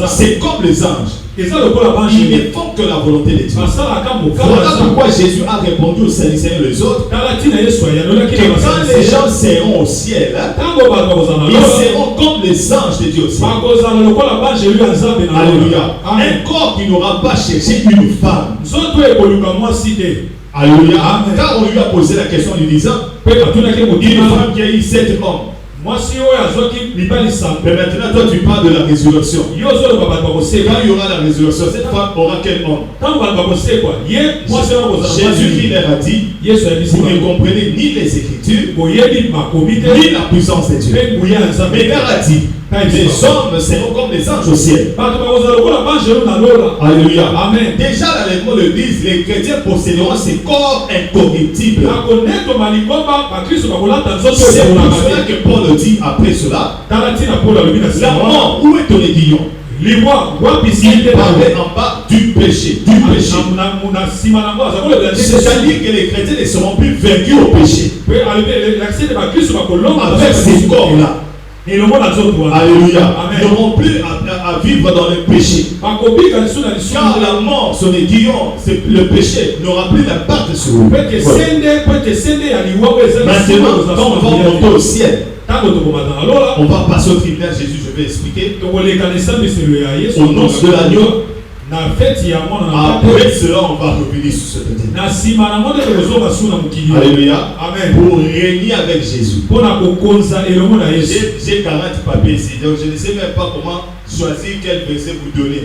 C'est comme les anges. Ils ne font que la volonté de Dieu. Voilà pourquoi Jésus a répondu aux Seigneur les autres. Que quand les gens seront au ciel, ils seront comme les anges de Dieu aussi. Alléluia. Un corps qui n'aura pas cherché une femme. Alléluia. Car on lui a posé la question en lui disant, une femme qui a eu 7 hommes. Mais maintenant toi tu parles de la résurrection. Quand il y aura la résurrection, cette femme aura quel homme? Jésus qui leur a dit, vous ne comprenez ni les Écritures, ni la puissance de Dieu. Mais il a dit, les hommes seront comme les anges au ciel. Alléluia. Amen. Déjà l'enlèvement de l'Église, les chrétiens posséderont ces corps incorruptibles. C'est pour cela que Paul dit après cela, la mort, où est ton aiguillon? Il parlait en bas du péché. C'est-à-dire que les chrétiens ne seront plus vaincus au péché. Avec ces corps-là. Alléluia. Ils n'auront plus à vivre dans le péché. Car la mort, son aiguillon, le péché n'aura plus d'impact sur vous. Maintenant, quand on va monter au ciel, on va passer au tribunal. Jésus, je vais expliquer. Au nom de l'agneau. Après cela, on va revenir sur ce côté. Alléluia. Amen. Pour régner avec Jésus. J'ai 40 papiers ici, donc je ne sais même pas comment choisir quel verset vous donner.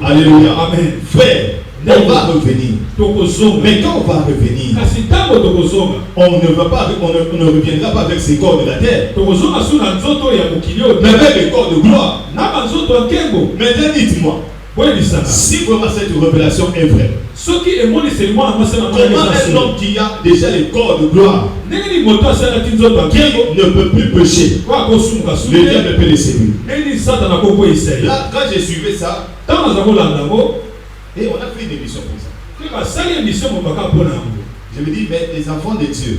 Alléluia. Amen. Frère, on va revenir. Mais quand on va revenir, on ne reviendra pas avec ces corps de la terre, mais avec les corps de gloire. Maintenant dites-moi, si vraiment cette révélation est vraie, comment un homme qui a déjà les corps de gloire, qui ne peut plus pécher, le diable peut les séduire. Là, quand j'ai suivi ça, et on a fait une émission pour ça. Je me dis, mais les enfants de Dieu,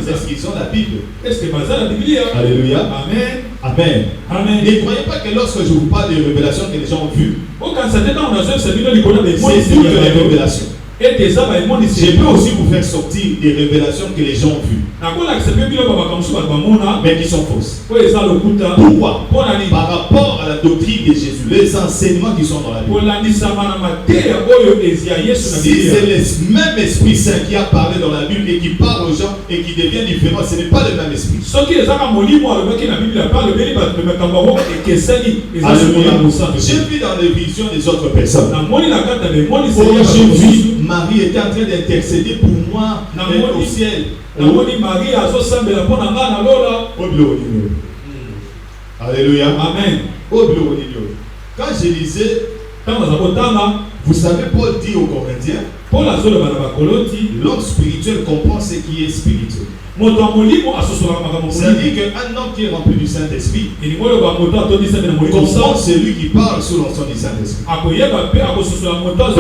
est-ce qu'ils ont la Bible? Alléluia. Amen. Amen. Amen. Ne croyez pas que lorsque je vous parle des révélations que les gens ont vues, c'est toutes les révélations. Je peux aussi vous faire sortir des révélations que les gens ont vues, mais qui sont fausses. Pourquoi? Par rapport à la doctrine de Jésus, les enseignements qui sont dans la Bible. Si c'est le même Esprit Saint qui a parlé dans la Bible et qui parle aux gens et qui devient différent, ce n'est pas le même esprit. J'ai vu dans les visions des autres personnes. Aujourd'hui, Marie était en train d'intercéder pour moi au ciel. Alléluia. Amen. Quand je lisais, vous savez, Paul dit aux Corinthiens, l'homme spirituel comprend ce qui est spirituel. C'est-à-dire qu'un homme qui est rempli du Saint-Esprit comprend celui qui parle sous l'onction du Saint-Esprit. De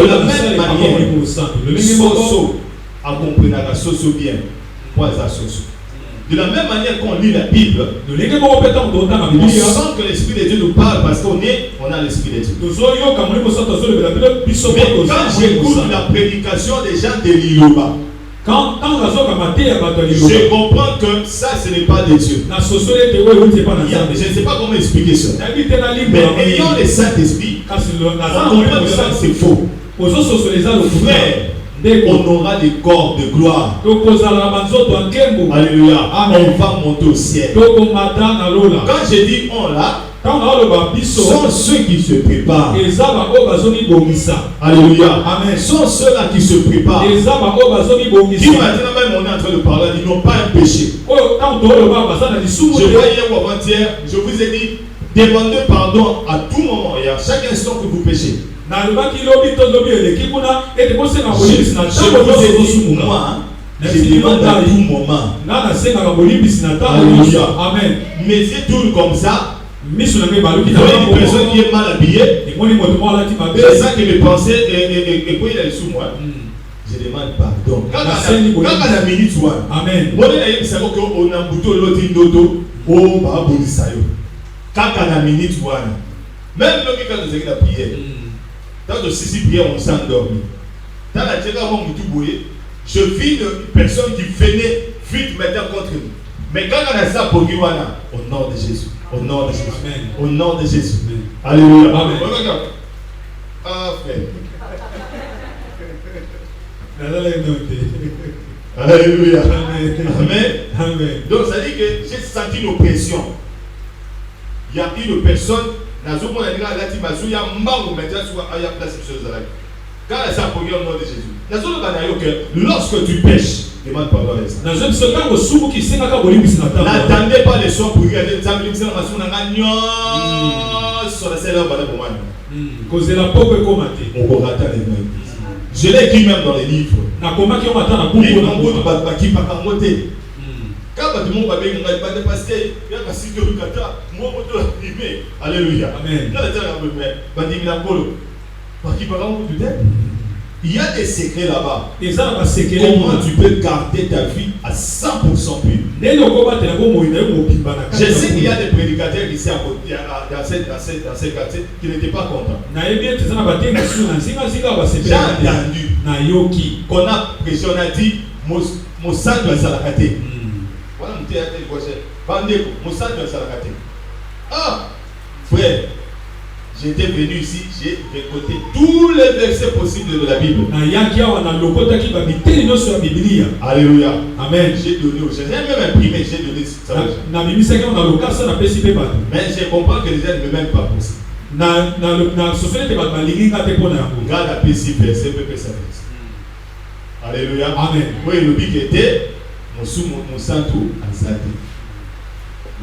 la même manière, Soso accompagnera Soso bien. De la même manière qu'on lit la Bible, on sent que l'Esprit de Dieu nous parle parce qu'on a l'Esprit de Dieu. Mais quand j'écoute la prédication des gens de l'Iloba, Je comprends que ça, ce n'est pas de Dieu. Je ne sais pas comment expliquer ça. Mais ayant le Saint-Esprit, on comprend que ça, c'est faux. Frère, on aura des corps de gloire. Alléluia. On va monter au ciel. Quand je dis on là, sont ceux qui se préparent. Alléluia. Amen. Sont ceux-là qui se préparent. Qui maintenant même on est en train de parler, ils n'ont pas un péché. Je vois hier ou avant-hier, je vous ai dit, demandez pardon à tout moment et à chaque instant que vous péchez. Je vous ai dit, moi, je demande à tout moment. Alléluia. Amen. Mes yeux tournent comme ça. Il y a une personne qui est mal habillée. C'est ça que mes pensées et quoi il est sous moi. Je demande pardon. Quand la minute soit, amen. Moi je sais qu'on a bouton l'autre dodo au babolisayo. Quand la minute soit, même quand nous avons la prière, dans le six prières on s'endormit. Dans la tierra on bouton boyer, je vis une personne qui venait vite maintenant contre nous. Mais quand on a ça pour Guiwana, au nom de Jésus. Au nom de Jésus. Amen. Au nom de Jésus. Amen. Alléluia. Amen. Ah, frère. Alléluia. Amen. Amen. Amen. Donc, ça dit que j'ai senti une oppression. Il y a une personne, quand ça a au nom de Jésus. Lorsque tu pêches, demande pardon à ça. N'attendez pas les soins pour regarder. Je l'ai écrit même dans les livres. Alléluia. Il y a des secrets là-bas. Comment tu peux garder ta vie à 100% pure? Je sais qu'il y a des prédicateurs ici dans ces quartiers qui n'étaient pas contents. J'ai entendu qu'on a prêché, on a dit mon sang doit s'alakater. Voilà mon théâtre, mon sang doit s'alakater. Ah, frère. J'étais venu ici, j'ai récolté tous les versets possibles de la Bible. Alléluia. Amen. J'ai donné aux gens. J'ai même imprimé, j'ai donné ça aux gens. Mais je comprends que les gens ne m'aiment pas pour ça. Garde à PC, verset, Alléluia. Amen. Oui, le but était mon santo anxiété.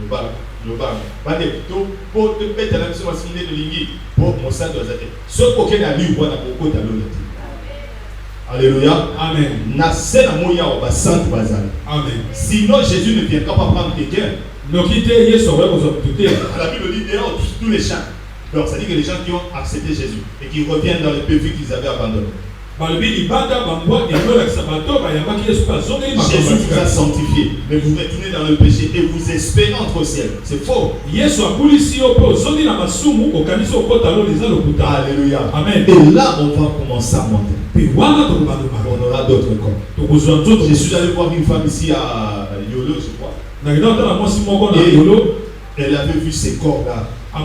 Le bar. Pour te mettre la mission de l'ingé pour mon sang doit être. Ce qu'aucun a lu, voilà beaucoup de l'autre. Alléluia. Amen. Nasser la moya au bassin de bazar. Amen. Sinon Jésus ne viendra pas prendre quelqu'un. La Bible dit dehors tous les champs. Donc ça dit que les gens qui ont accepté Jésus et qui reviennent dans les pays qu'ils avaient abandonnés. Jésus vous a sanctifié, mais vous retournez dans le péché et vous espérez entre au ciel. C'est faux. Alléluia. Amen. Et là, on va commencer à monter. On aura d'autres corps. Je suis allé voir une femme ici à Yolo, je crois. Et elle avait vu ces corps-là. Elle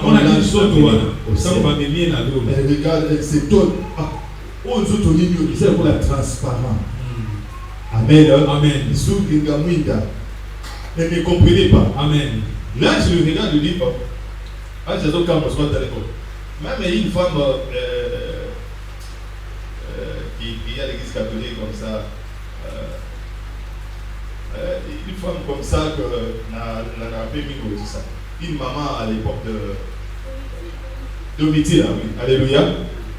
regarde, elle s'étonne. On c'est pour la transparence. Amen. Amen. Ne me comprenez pas. Amen. Là, je le regarde, je dis, même une femme qui est à l'église catholique comme ça, une femme comme ça que n'a pas mis tout ça. Une maman à l'époque de métier, là, oui. Alléluia.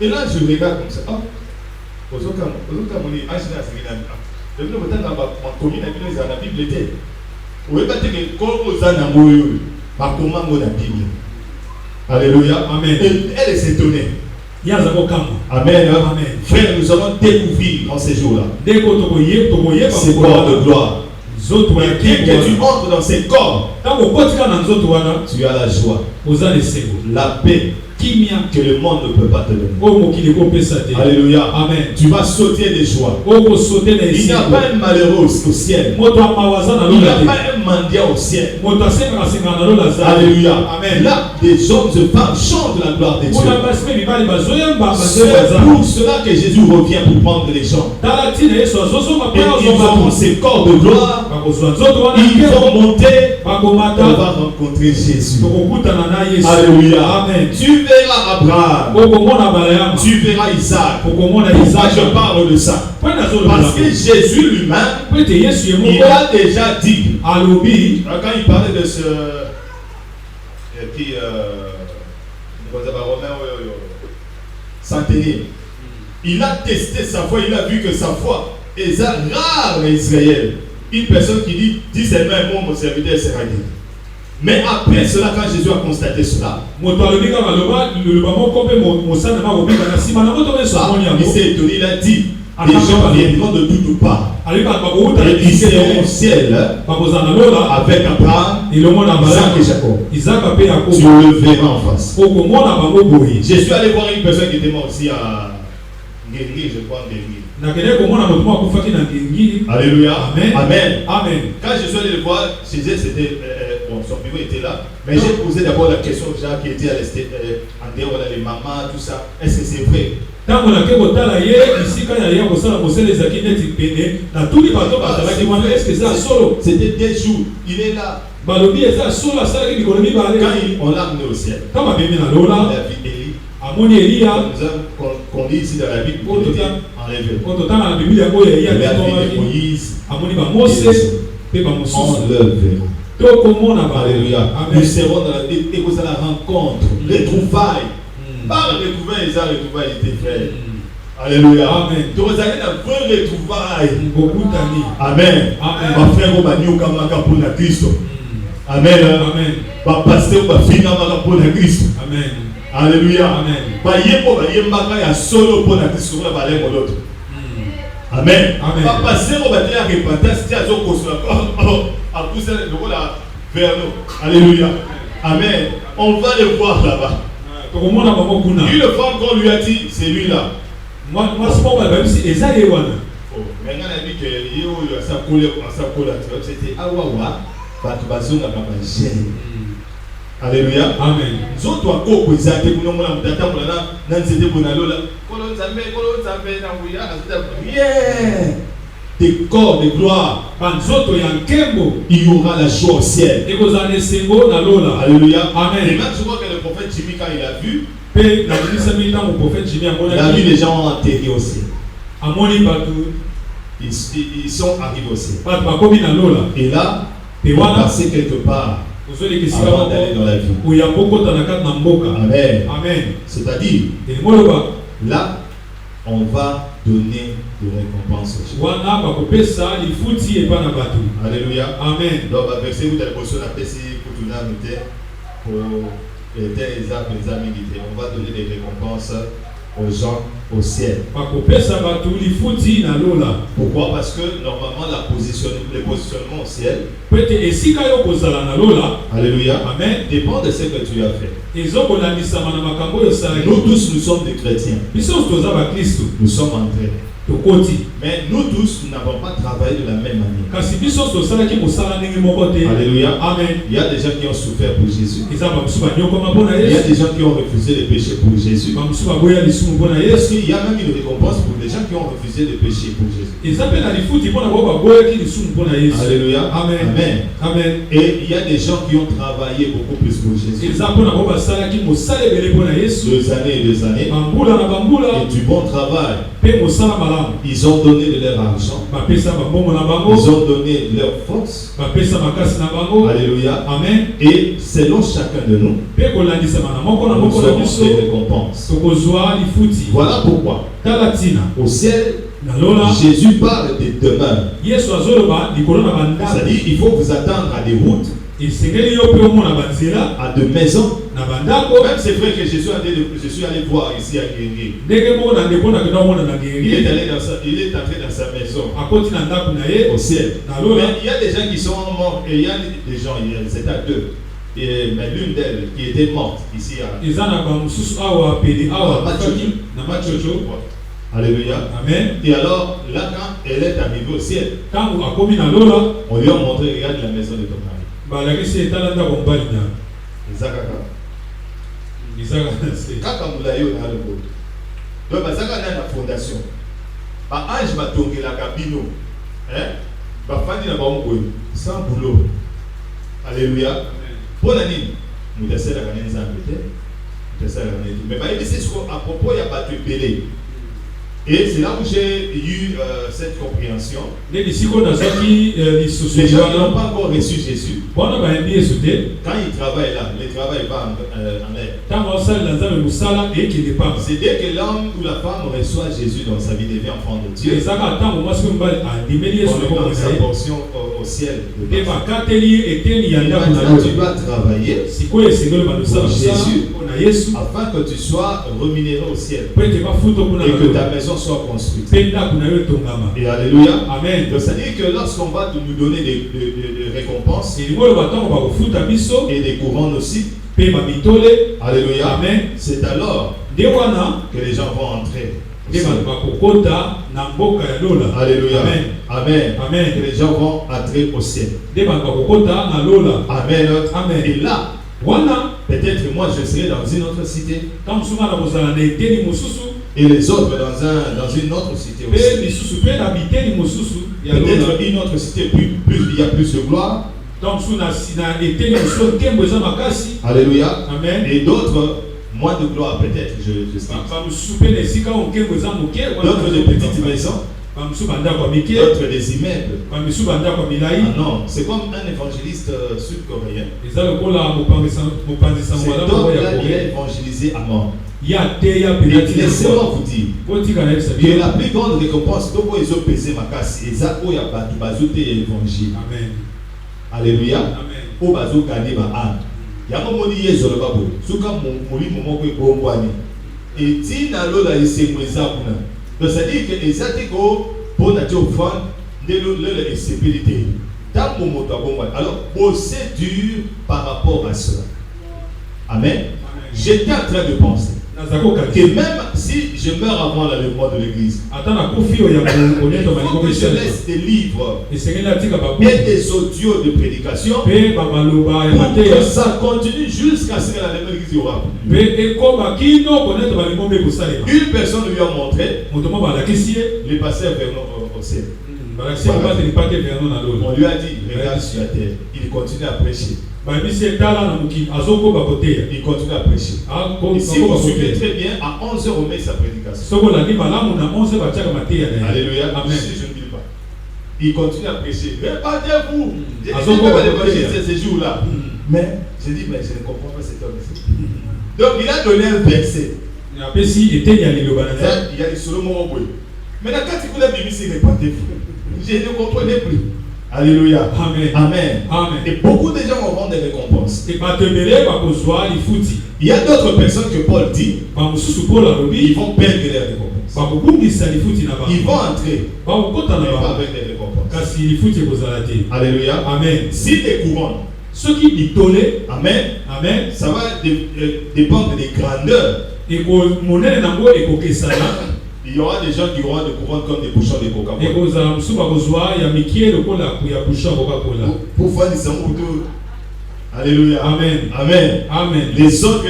Et là, je regarde comme ça. Ah, la Bible était. Vous voyez pas que alléluia. Amen. Elle s'est étonnée. Amen. Amen. Frère, nous allons découvrir en ces jours-là ces corps de gloire. Et dès que tu entres dans ces corps, tu as la joie, la paix, que le monde ne peut pas te donner. Alléluia. Amen. Tu vas sauter des joies. Il n'y a pas un malheureux au ciel. Il n'y a pas un mendiant au ciel. Alléluia. Amen. Là, des hommes et femmes chantent la gloire de Dieu. C'est pour cela que Jésus revient pour prendre les gens. Et ils auront ces corps de gloire. Ils vont monter. On va rencontrer Jésus. Alléluia. Amen. Tu verras Abraham. Tu verras Isaac. Moi, je parle de ça. Parce que Jésus lui-même, il a déjà dit, quand il parlait de ce centenier, il a testé sa foi, il a vu que sa foi est rare en Israël. Une personne qui dit seulement un mot, mon serviteur sera guéri. Mais après cela, quand Jésus a constaté cela, il s'est étonné, il a dit, les gens viendront de toutes parts. Et ils seront au ciel avec Abraham, Isaac et Jacob. Tu le verras en face. Je suis allé voir une personne qui était morte aussi à Guéry, je crois, Guéry. Alléluia. Amen. Amen. Amen. Quand je suis allé le voir, chez elle, c'était son bureau était là. Mais j'ai posé d'abord la question aux gens qui étaient à l'extérieur, les mamans, tout ça. Est-ce que c'est vrai? C'était des jours. Il est là. Quand on l'a amené au ciel, on a vu Élie. Qu'on lit ici dans la Bible, il était enlevé. Il a vu Moïse. On le verra. Alléluia. Nous serons dans la rencontre, les trouvailles. Par les retrouvailles, les retrouvailles étaient frères. Alléluia. Amen. Tu vas aller dans vraie retrouvailles. Amen. Ma frère, on va dire pour la Christ. Amen. Amen. Ma pasteur, on va finir pour la Christ. Amen. Alléluia. Amen. Amen. Ma pasteur, on va dire alléluia. Amen. On va le voir là-bas. Lui, le femme qu'on lui a dit, c'est lui là. Moi, c'est pas mal, même si Eza est là. Maintenant, on a dit que c'était Awawa, Batubazonga Babajé. Alléluia. Amen. Nous autres, on a dit que nous avons des corps de gloire. Il y aura la joie au ciel. Alléluia. Amen. Et même je vois que le prophète Jimmy, quand il a vu, il a vu les gens enterrés aussi. Ils sont arrivés aussi. Et là, ils vont passer quelque part avant d'aller dans la vie. Amen. Amen. C'est-à-dire, là, on va donner de récompenses. Alléluia. Amen. Donc, verset où la portion a passé pour tout le monde, pour on va donner des récompenses aux gens au ciel. Pourquoi? Parce que normalement le positionnement au ciel, alléluia, amen, dépend de ce que tu as fait. Nous tous, nous sommes des chrétiens. Nous sommes entrés. Mais nous tous, nous n'avons pas travaillé de la même manière. Alléluia. Amen. Il y a des gens qui ont souffert pour Jésus. Il y a des gens qui ont refusé de pécher pour Jésus. Parce qu'il y a même une récompense pour les gens qui ont refusé de pécher pour Jésus. Alléluia. Amen. Amen. Amen. Et il y a des gens qui ont travaillé beaucoup plus pour Jésus. Des années et des années. Et du bon travail. Ils ont donné de leur argent. Ils ont donné de leur force. Alléluia. Amen. Et selon chacun de nous, nous aurons des récompenses. Voilà pourquoi au ciel, Jésus parle des demeures. C'est-à-dire il faut vous attendre à des routes, à de maisons. Même c'est vrai que je suis allé voir ici à Guéry. Il est entré dans sa maison au ciel. Mais il y a des gens qui sont morts et il y a des gens, c'est à deux. l'une d'elles qui était morte ici à Alléluia. Amen. Et alors, là, quand elle est arrivée au ciel, on lui a montré, regarde la maison de ton mari. Quand vous l'avez eu dans le monde, donc, ça a la fondation. Ange va tourner la cabine. Sans boulot. Alléluia. Pour l'année, nous laissons la canne en mais c'est à propos, il y a pas de belé. Et c'est là où j'ai eu cette compréhension. Les gens qui n'ont pas encore reçu Jésus, quand ils travaillent là, le travail va en l'air. C'est dès que l'homme ou la femme reçoit Jésus dans sa vie, devient enfant de Dieu. On donne sa portion au ciel. Et maintenant, tu dois travailler pour Jésus afin que tu sois rémunéré au ciel et que ta maison soit construite. Et alléluia. Amen. Donc ça veut dire que lorsqu'on va nous donner des récompenses et des couronnes aussi, alléluia. Amen. C'est alors que les gens vont entrer. Alléluia. Amen. Amen. Amen. Que les gens vont entrer au ciel. Amen. Amen. Et là, peut-être moi je serai dans une autre cité. Et les autres dans une autre cité aussi. Peut-être une autre cité, plus il y a plus de gloire. Alléluia. Amen. Et d'autres, moins de gloire peut-être, je sais. D'autres des petites maisons. D'autres des immeubles. Ah non, c'est comme un évangéliste sud-coréen. Cet homme-là, il a évangélisé à mort. Laissez-moi vous dire que la plus grande récompense, c'est qu'ils ont pesé ma casse. Et ça, il y a pas de évangile. Amen. Alléluia. Au bazo gagné ma âme. Il y a un moment où il y a un moment où il y a et si dans l'eau, il y a donc ça dit que les articles pour la téléphone de l'insécurité. Alors, c'est dur par rapport à cela. Amen. J'étais en train de penser que même si je meurs avant l'enlèvement de l'église, il faut que je laisse des livres et des audios de prédication pour que ça continue jusqu'à ce que l'enlèvement de l'église y aura plus. Une personne lui a montré les pasteurs Vernon au ciel. On lui a dit, regarde sur la terre, il continue à prêcher. Il continue à prêcher. Et si vous suivez très bien, à 11h on met sa prédication. Alléluia. Amen. Si je ne dis pas. Il continue à prêcher. Répandez-vous. J'ai dit ces jours-là. Mais je dis, mais je ne comprends pas cet homme. Donc il a donné un verset. Il y a des Solomon. Maintenant quand il voulait Bible, c'est répandez-vous. Je ne comprenais plus. Alléluia. Amen. Amen. Amen. Et beaucoup de gens auront des récompenses. Il y a d'autres personnes que Paul dit, ils vont perdre les récompenses. Ils vont entrer, mais pas avec des récompenses. Alléluia. Amen. Si des couronnes, ceux qui ditolent, amen, amen, ça va dépendre des grandeurs. Il y aura des gens qui auront des couronnes comme des bouchons de Coca-Cola. Pour faire des samoudous. Alléluia. Amen. Amen. Amen. Les autres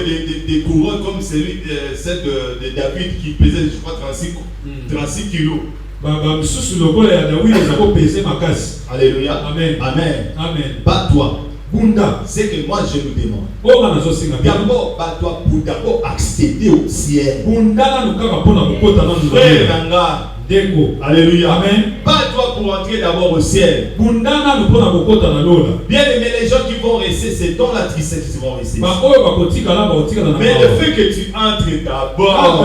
des couronnes comme celle de David qui pesait, je crois, 36 kilos. Alléluia. Amen. Amen. Amen. Pas toi. Bunda, c'est que moi je nous demande. D'abord, toi pour d'abord accéder au ciel. Alléluia. Amen. Pas toi pour entrer d'abord au ciel. Bien aimé, les gens qui vont rester, c'est dans la tristesse qu'ils vont rester. Mais le fait que tu entres d'abord.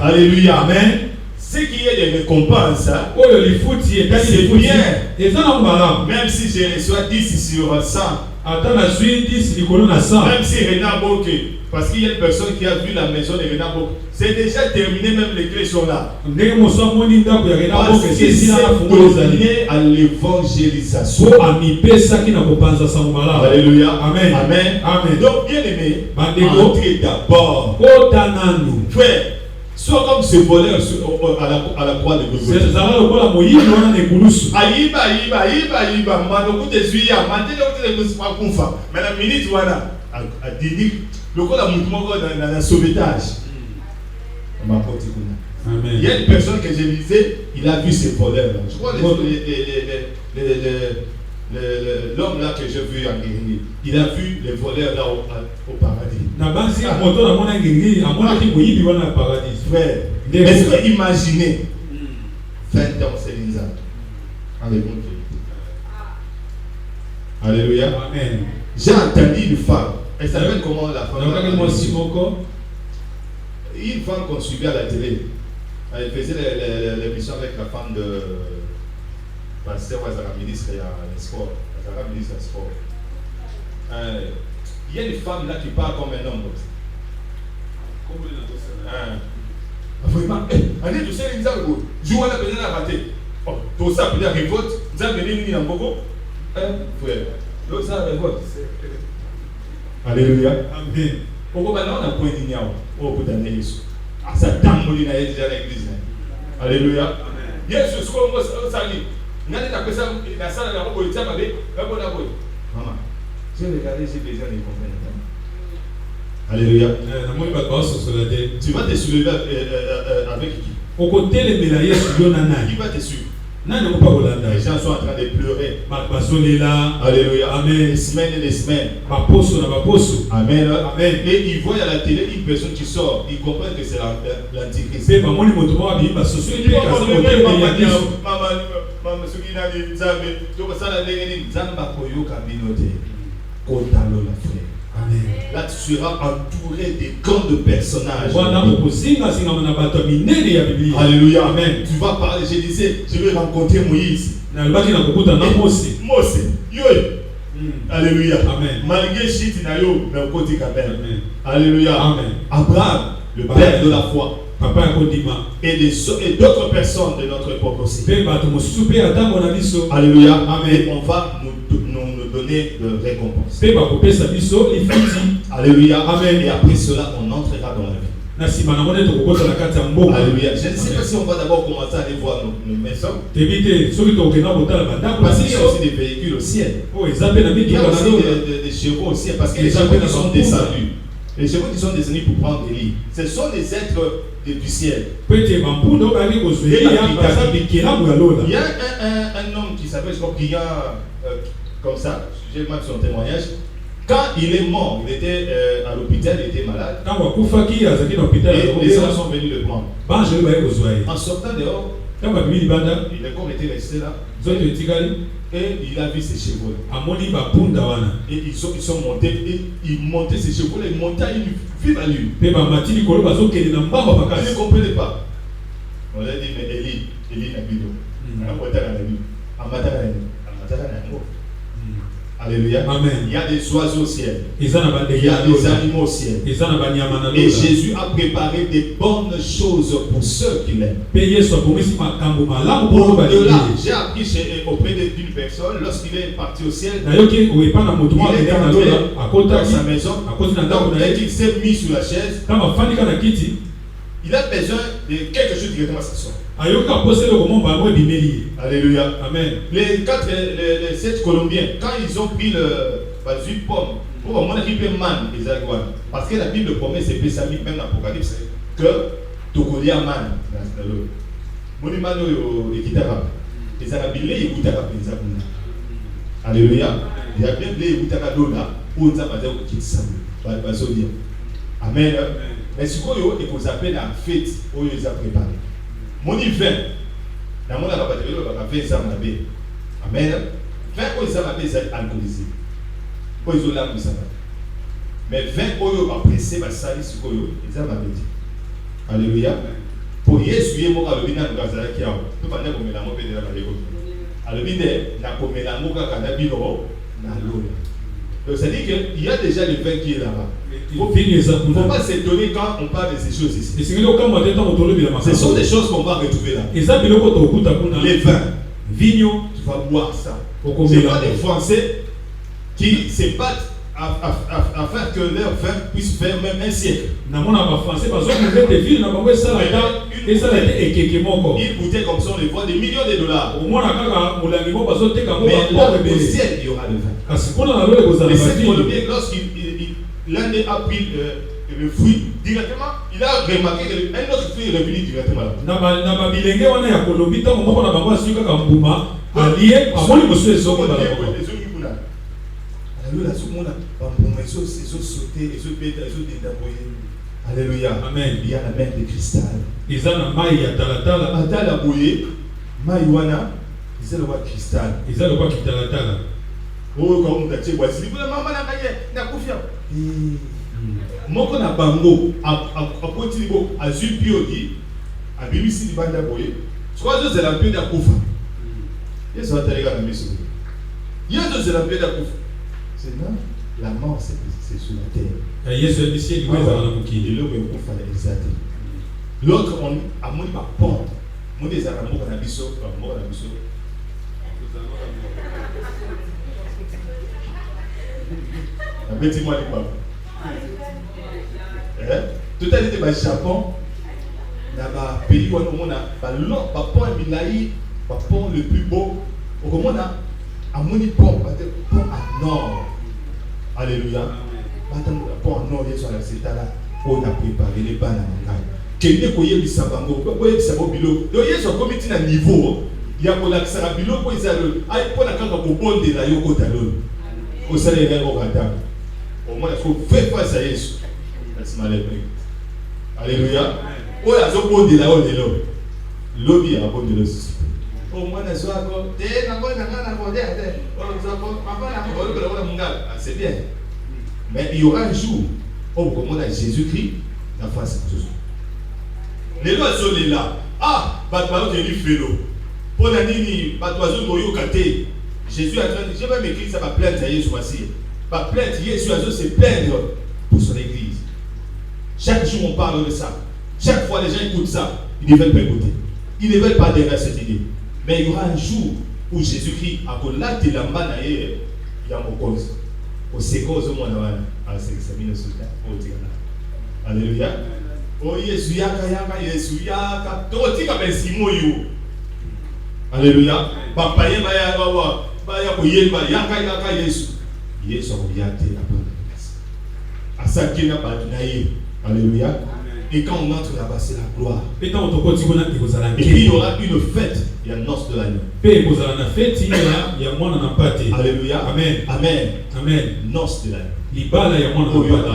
Alléluia. Amen. C'est qu'il y ait des récompenses, hein? C'est bien. Même si je reçois 10 sur 100, même si Renard Boke, Parce qu'il y a une personne qui a vu la maison de Renabo. C'est déjà terminé, même les clés sont là. Parce que c'est donné à l'évangélisation. Alléluia. Amen. Amen. Amen. Donc, bien aimé, entrez d'abord. Frère, sois comme ce voleur à la croix de Golgotha. Mais la minute, voilà, le coup dans le sauvetage. Il y a une personne que j'ai visée, il a vu ces voleurs. Je crois l'homme là que j'ai vu en Guinée, il a vu les voleurs là au paradis. Frère, est-ce que imaginez 20 ans, c'est Linza. Alléluia. Amen. J'ai entendu une femme. Elle s'appelle comment la femme? Une femme qu'on suivait à la télé. Elle faisait l'émission avec la femme de Pasteur Wazara, ministre des Sports. Wazara, ministre des Sports. Il y a une femme là qui parle comme un homme. Vraiment, allez, tu sais, il joue à la peine à rater. Oh, tout ça, il y a révolte. Vous avez venu en Bogo? Frère, l'autre ça révolte. Alléluia. Amen. Pourquoi maintenant on a point d'ignorant? Oh, putain, Jésus. Ah, ça tambourine à déjà l'église. Alléluia. Yes, je suis comme ça. N'a pas ça, la salle de la robe, il tient ma bête. Maman, j'ai regardé, j'ai besoin de comprendre. Alléluia. Tu vas te soulever avec qui? Au côté les médaillés sur Yonana. Qui va te suivre? Les gens sont en train de pleurer. Alléluia. Amen. Les semaines et les semaines. Amen. Amen. Et ils voient à la télé une personne qui sort. Ils comprennent que c'est l'antichrist. Amen. Là, tu seras entouré de grands personnages. Alléluia. Amen. Tu vas parler. Je disais, je vais rencontrer Moïse. Mose. Alléluia. Amen. Malgré Chiti Nayo, mais au côté Amen. Alléluia. Amen. Abraham, le père de la foi. Et d'autres personnes de notre époque aussi. Alléluia. Amen. On va nous donner de récompenses. Alléluia. Amen. Et après cela, on entrera dans la vie. Alléluia. Je ne sais pas si on va d'abord commencer à aller voir nos maisons. Parce qu'il y a aussi des véhicules au ciel. Il y a aussi des chevaux au ciel. Parce que les chevaux qui sont descendus. Les chevaux qui sont descendus pour prendre des lits. Ce sont des êtres du ciel. Il y a un homme qui s'appelle Priant comme ça. J'ai mal son témoignage. Quand il est mort, il était à l'hôpital, il était malade. Et les gens sont venus le prendre. En sortant dehors, il a encore été resté là. Et il a vu ces chevaux. Et ils sont montés. Et ils montaient ces chevaux. Ils montaient à une vive allure. Ils ne comprenaient pas. On a dit, mais Eli Nabido. Alléluia. Amen. Il y a des oiseaux au ciel. Il y a des animaux au ciel. Et Jésus a préparé des bonnes choses pour ceux qui l'aiment. Au-delà, j'ai appris auprès d'une personne, lorsqu'il est parti au ciel, il est entré dans sa maison. Donc, dès qu'il s'est mis sur la chaise, il a besoin de quelque chose directement à s'asseoir. Alléluia. Amen. Les 7 Colombiens, quand ils ont pris le 8 pommes, pour au moins équiper man, parce que la Bible promet, c'est Pessamit, même l'Apocalypse, que Tokolia man, Monimano et Kitara, et Zarabile et Kitara, alléluia. Il y a bien blé et Kitara Lola, où on a pas dit qu'il Amen. Mais ce qu'on vous appelle la fête, où ils ont préparé. Mon vin, dans mon abattoir, il va faire ça. Amen. Vin, où ils ont alcoolisé. Où ils ont l'âme de ça. Mais vin, où ils ont pressé, ils ont dit. Alléluia. Pour Jésus, il y a un peu de qui a un peu de la Donc ça dit qu'il y a déjà le vin qui est là-bas. Il ne faut pas s'étonner quand on parle de ces choses ici. Ce sont des choses qu'on va retrouver là. Les vins, vigno, tu vas boire ça. C'est pas des Français qui se battent à faire que leur vin puisse faire même un siècle. Une bouteille comme ça, on les voit des millions de dollars. Mais au ciel, il y aura le vin. Les 7 Colombiens, l'un des a pris le fruit directement, il a remarqué qu'un autre fruit est revenu directement là. Alléluia. Amen. Il y a la mer de cristal. Il y a la bouée, maïwana, il y a le roi cristal. Il y a le roi cristal. Oh, comme on a dit, voici, maman n'a pas dit, moko na bango a potilibo azul piodi a bibisi di banda boye trois jours c'est la paix d'akufa yeso atalega na miso yeso c'est la paix d'akufa c'est non la mort c'est sur la terre yeso bisi di weza na mukindi le ko kufa na exact l'autre on a moni ba pont mon des amours na biso Mettez-moi les papes. Tout à l'heure, au Japon, dans le pays où on a le pont le plus beau, on a un pont à nord. Alléluia. Pont à nord, c'est là on a préparé les bannes. Quelqu'un qui est Sabango, qui est Sabobilo, il y a un comité à niveau. Il y a un Sarabilo qui est à l'eau. Il y a un bon de la Yoko Talon. Au salaire de l'Oratam. Au moins, il faut faire face à Jésus. Alléluia. Oh, il y a un bon de la haute de l'eau. L'eau, il y a un bon de l'eau. Au moins, il y a un bon de l'eau. C'est bien. Mais il y aura un jour où, comme on a Jésus-Christ, la face à tous. Les lois sont là. Ah, Batman, j'ai dit félo. Pour la nini, Batman, j'ai Jésus a dit, j'ai même écrit ça, ma plainte à Jésus aussi. Ma plainte, Jésus a se plaindre pour son église. Chaque jour, on parle de ça. Chaque fois, les gens écoutent ça. Ils ne veulent pas écouter. Ils ne veulent pas adhérer à cette idée. Mais il y aura un jour où Jésus-Christ a dit, là, tu l'as mal à il y a mon cause. Au sécose au monde, c'est le sultan. Alléluia. Oh, Jésus, Jésus, alléluia. Papa, Baya koyeba yaka Yesu. Yesu obiyate la bonne grâce. Asakina badinaye. Alléluia. Et quand on entre là-bas, c'est la gloire. Et puis il y aura une fête, il y a noce de l'agneau. Alléluia. Amen. Amen. Amen. Noce de l'agneau. Il y a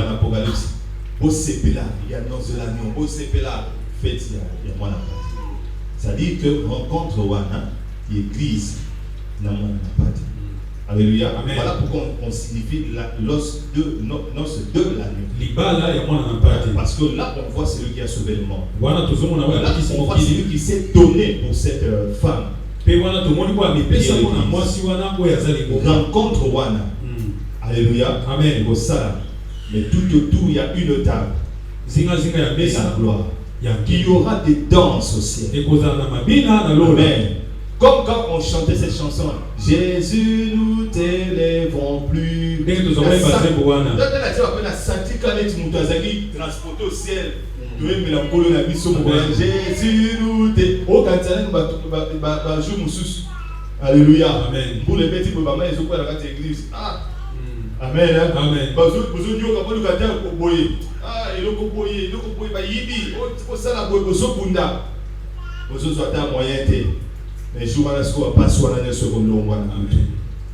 l'Apocalypse. Au CPLA, il y a noce de l'agneau. Au CPLA, fête, il y a moins d'appartement. Ça dit que rencontre wana, l'église. Alléluia. Amen. Voilà pourquoi on signifie l'os de l'agneau. Parce que là, on voit celui qui a sauvé le monde. Là, on voit celui qui s'est donné pour cette femme. Rencontre wana. Alléluia. Amen. Mais tout autour, il y a une table. Et la gloire. Il y aura des danses au ciel. Amen. Comme quand on chantait cette chanson, Jésus, nous t'élèvons plus. Jésus, nous t'élèvons. Alléluia. Amen. Pour les petits mamans, ils ont quoi dans l'église. Ah. Amen. Amen. Ah, il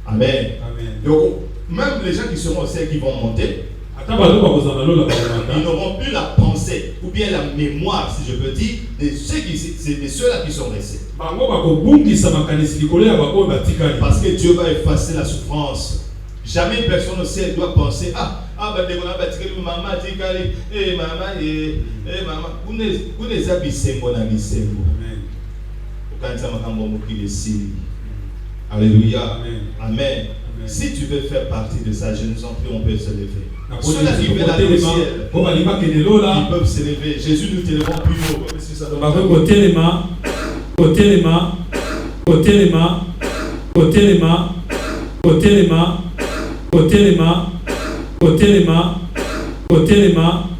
Amen. Donc, même les gens qui seront au ciel qui vont monter, ils n'auront plus la pensée ou bien la mémoire, si je peux dire, de ceux-là qui sont restés. Parce que Dieu va effacer la souffrance. Jamais personne au ciel doit penser maman, vous les habissez, mon ami, c'est vous. Alléluia. Amen. Si tu veux faire partie de ça, je nous en prie, on peut se lever. Ceux qui veulent aller au ciel, ils peuvent se lever. Jésus nous t'élèvons plus haut. Kotelema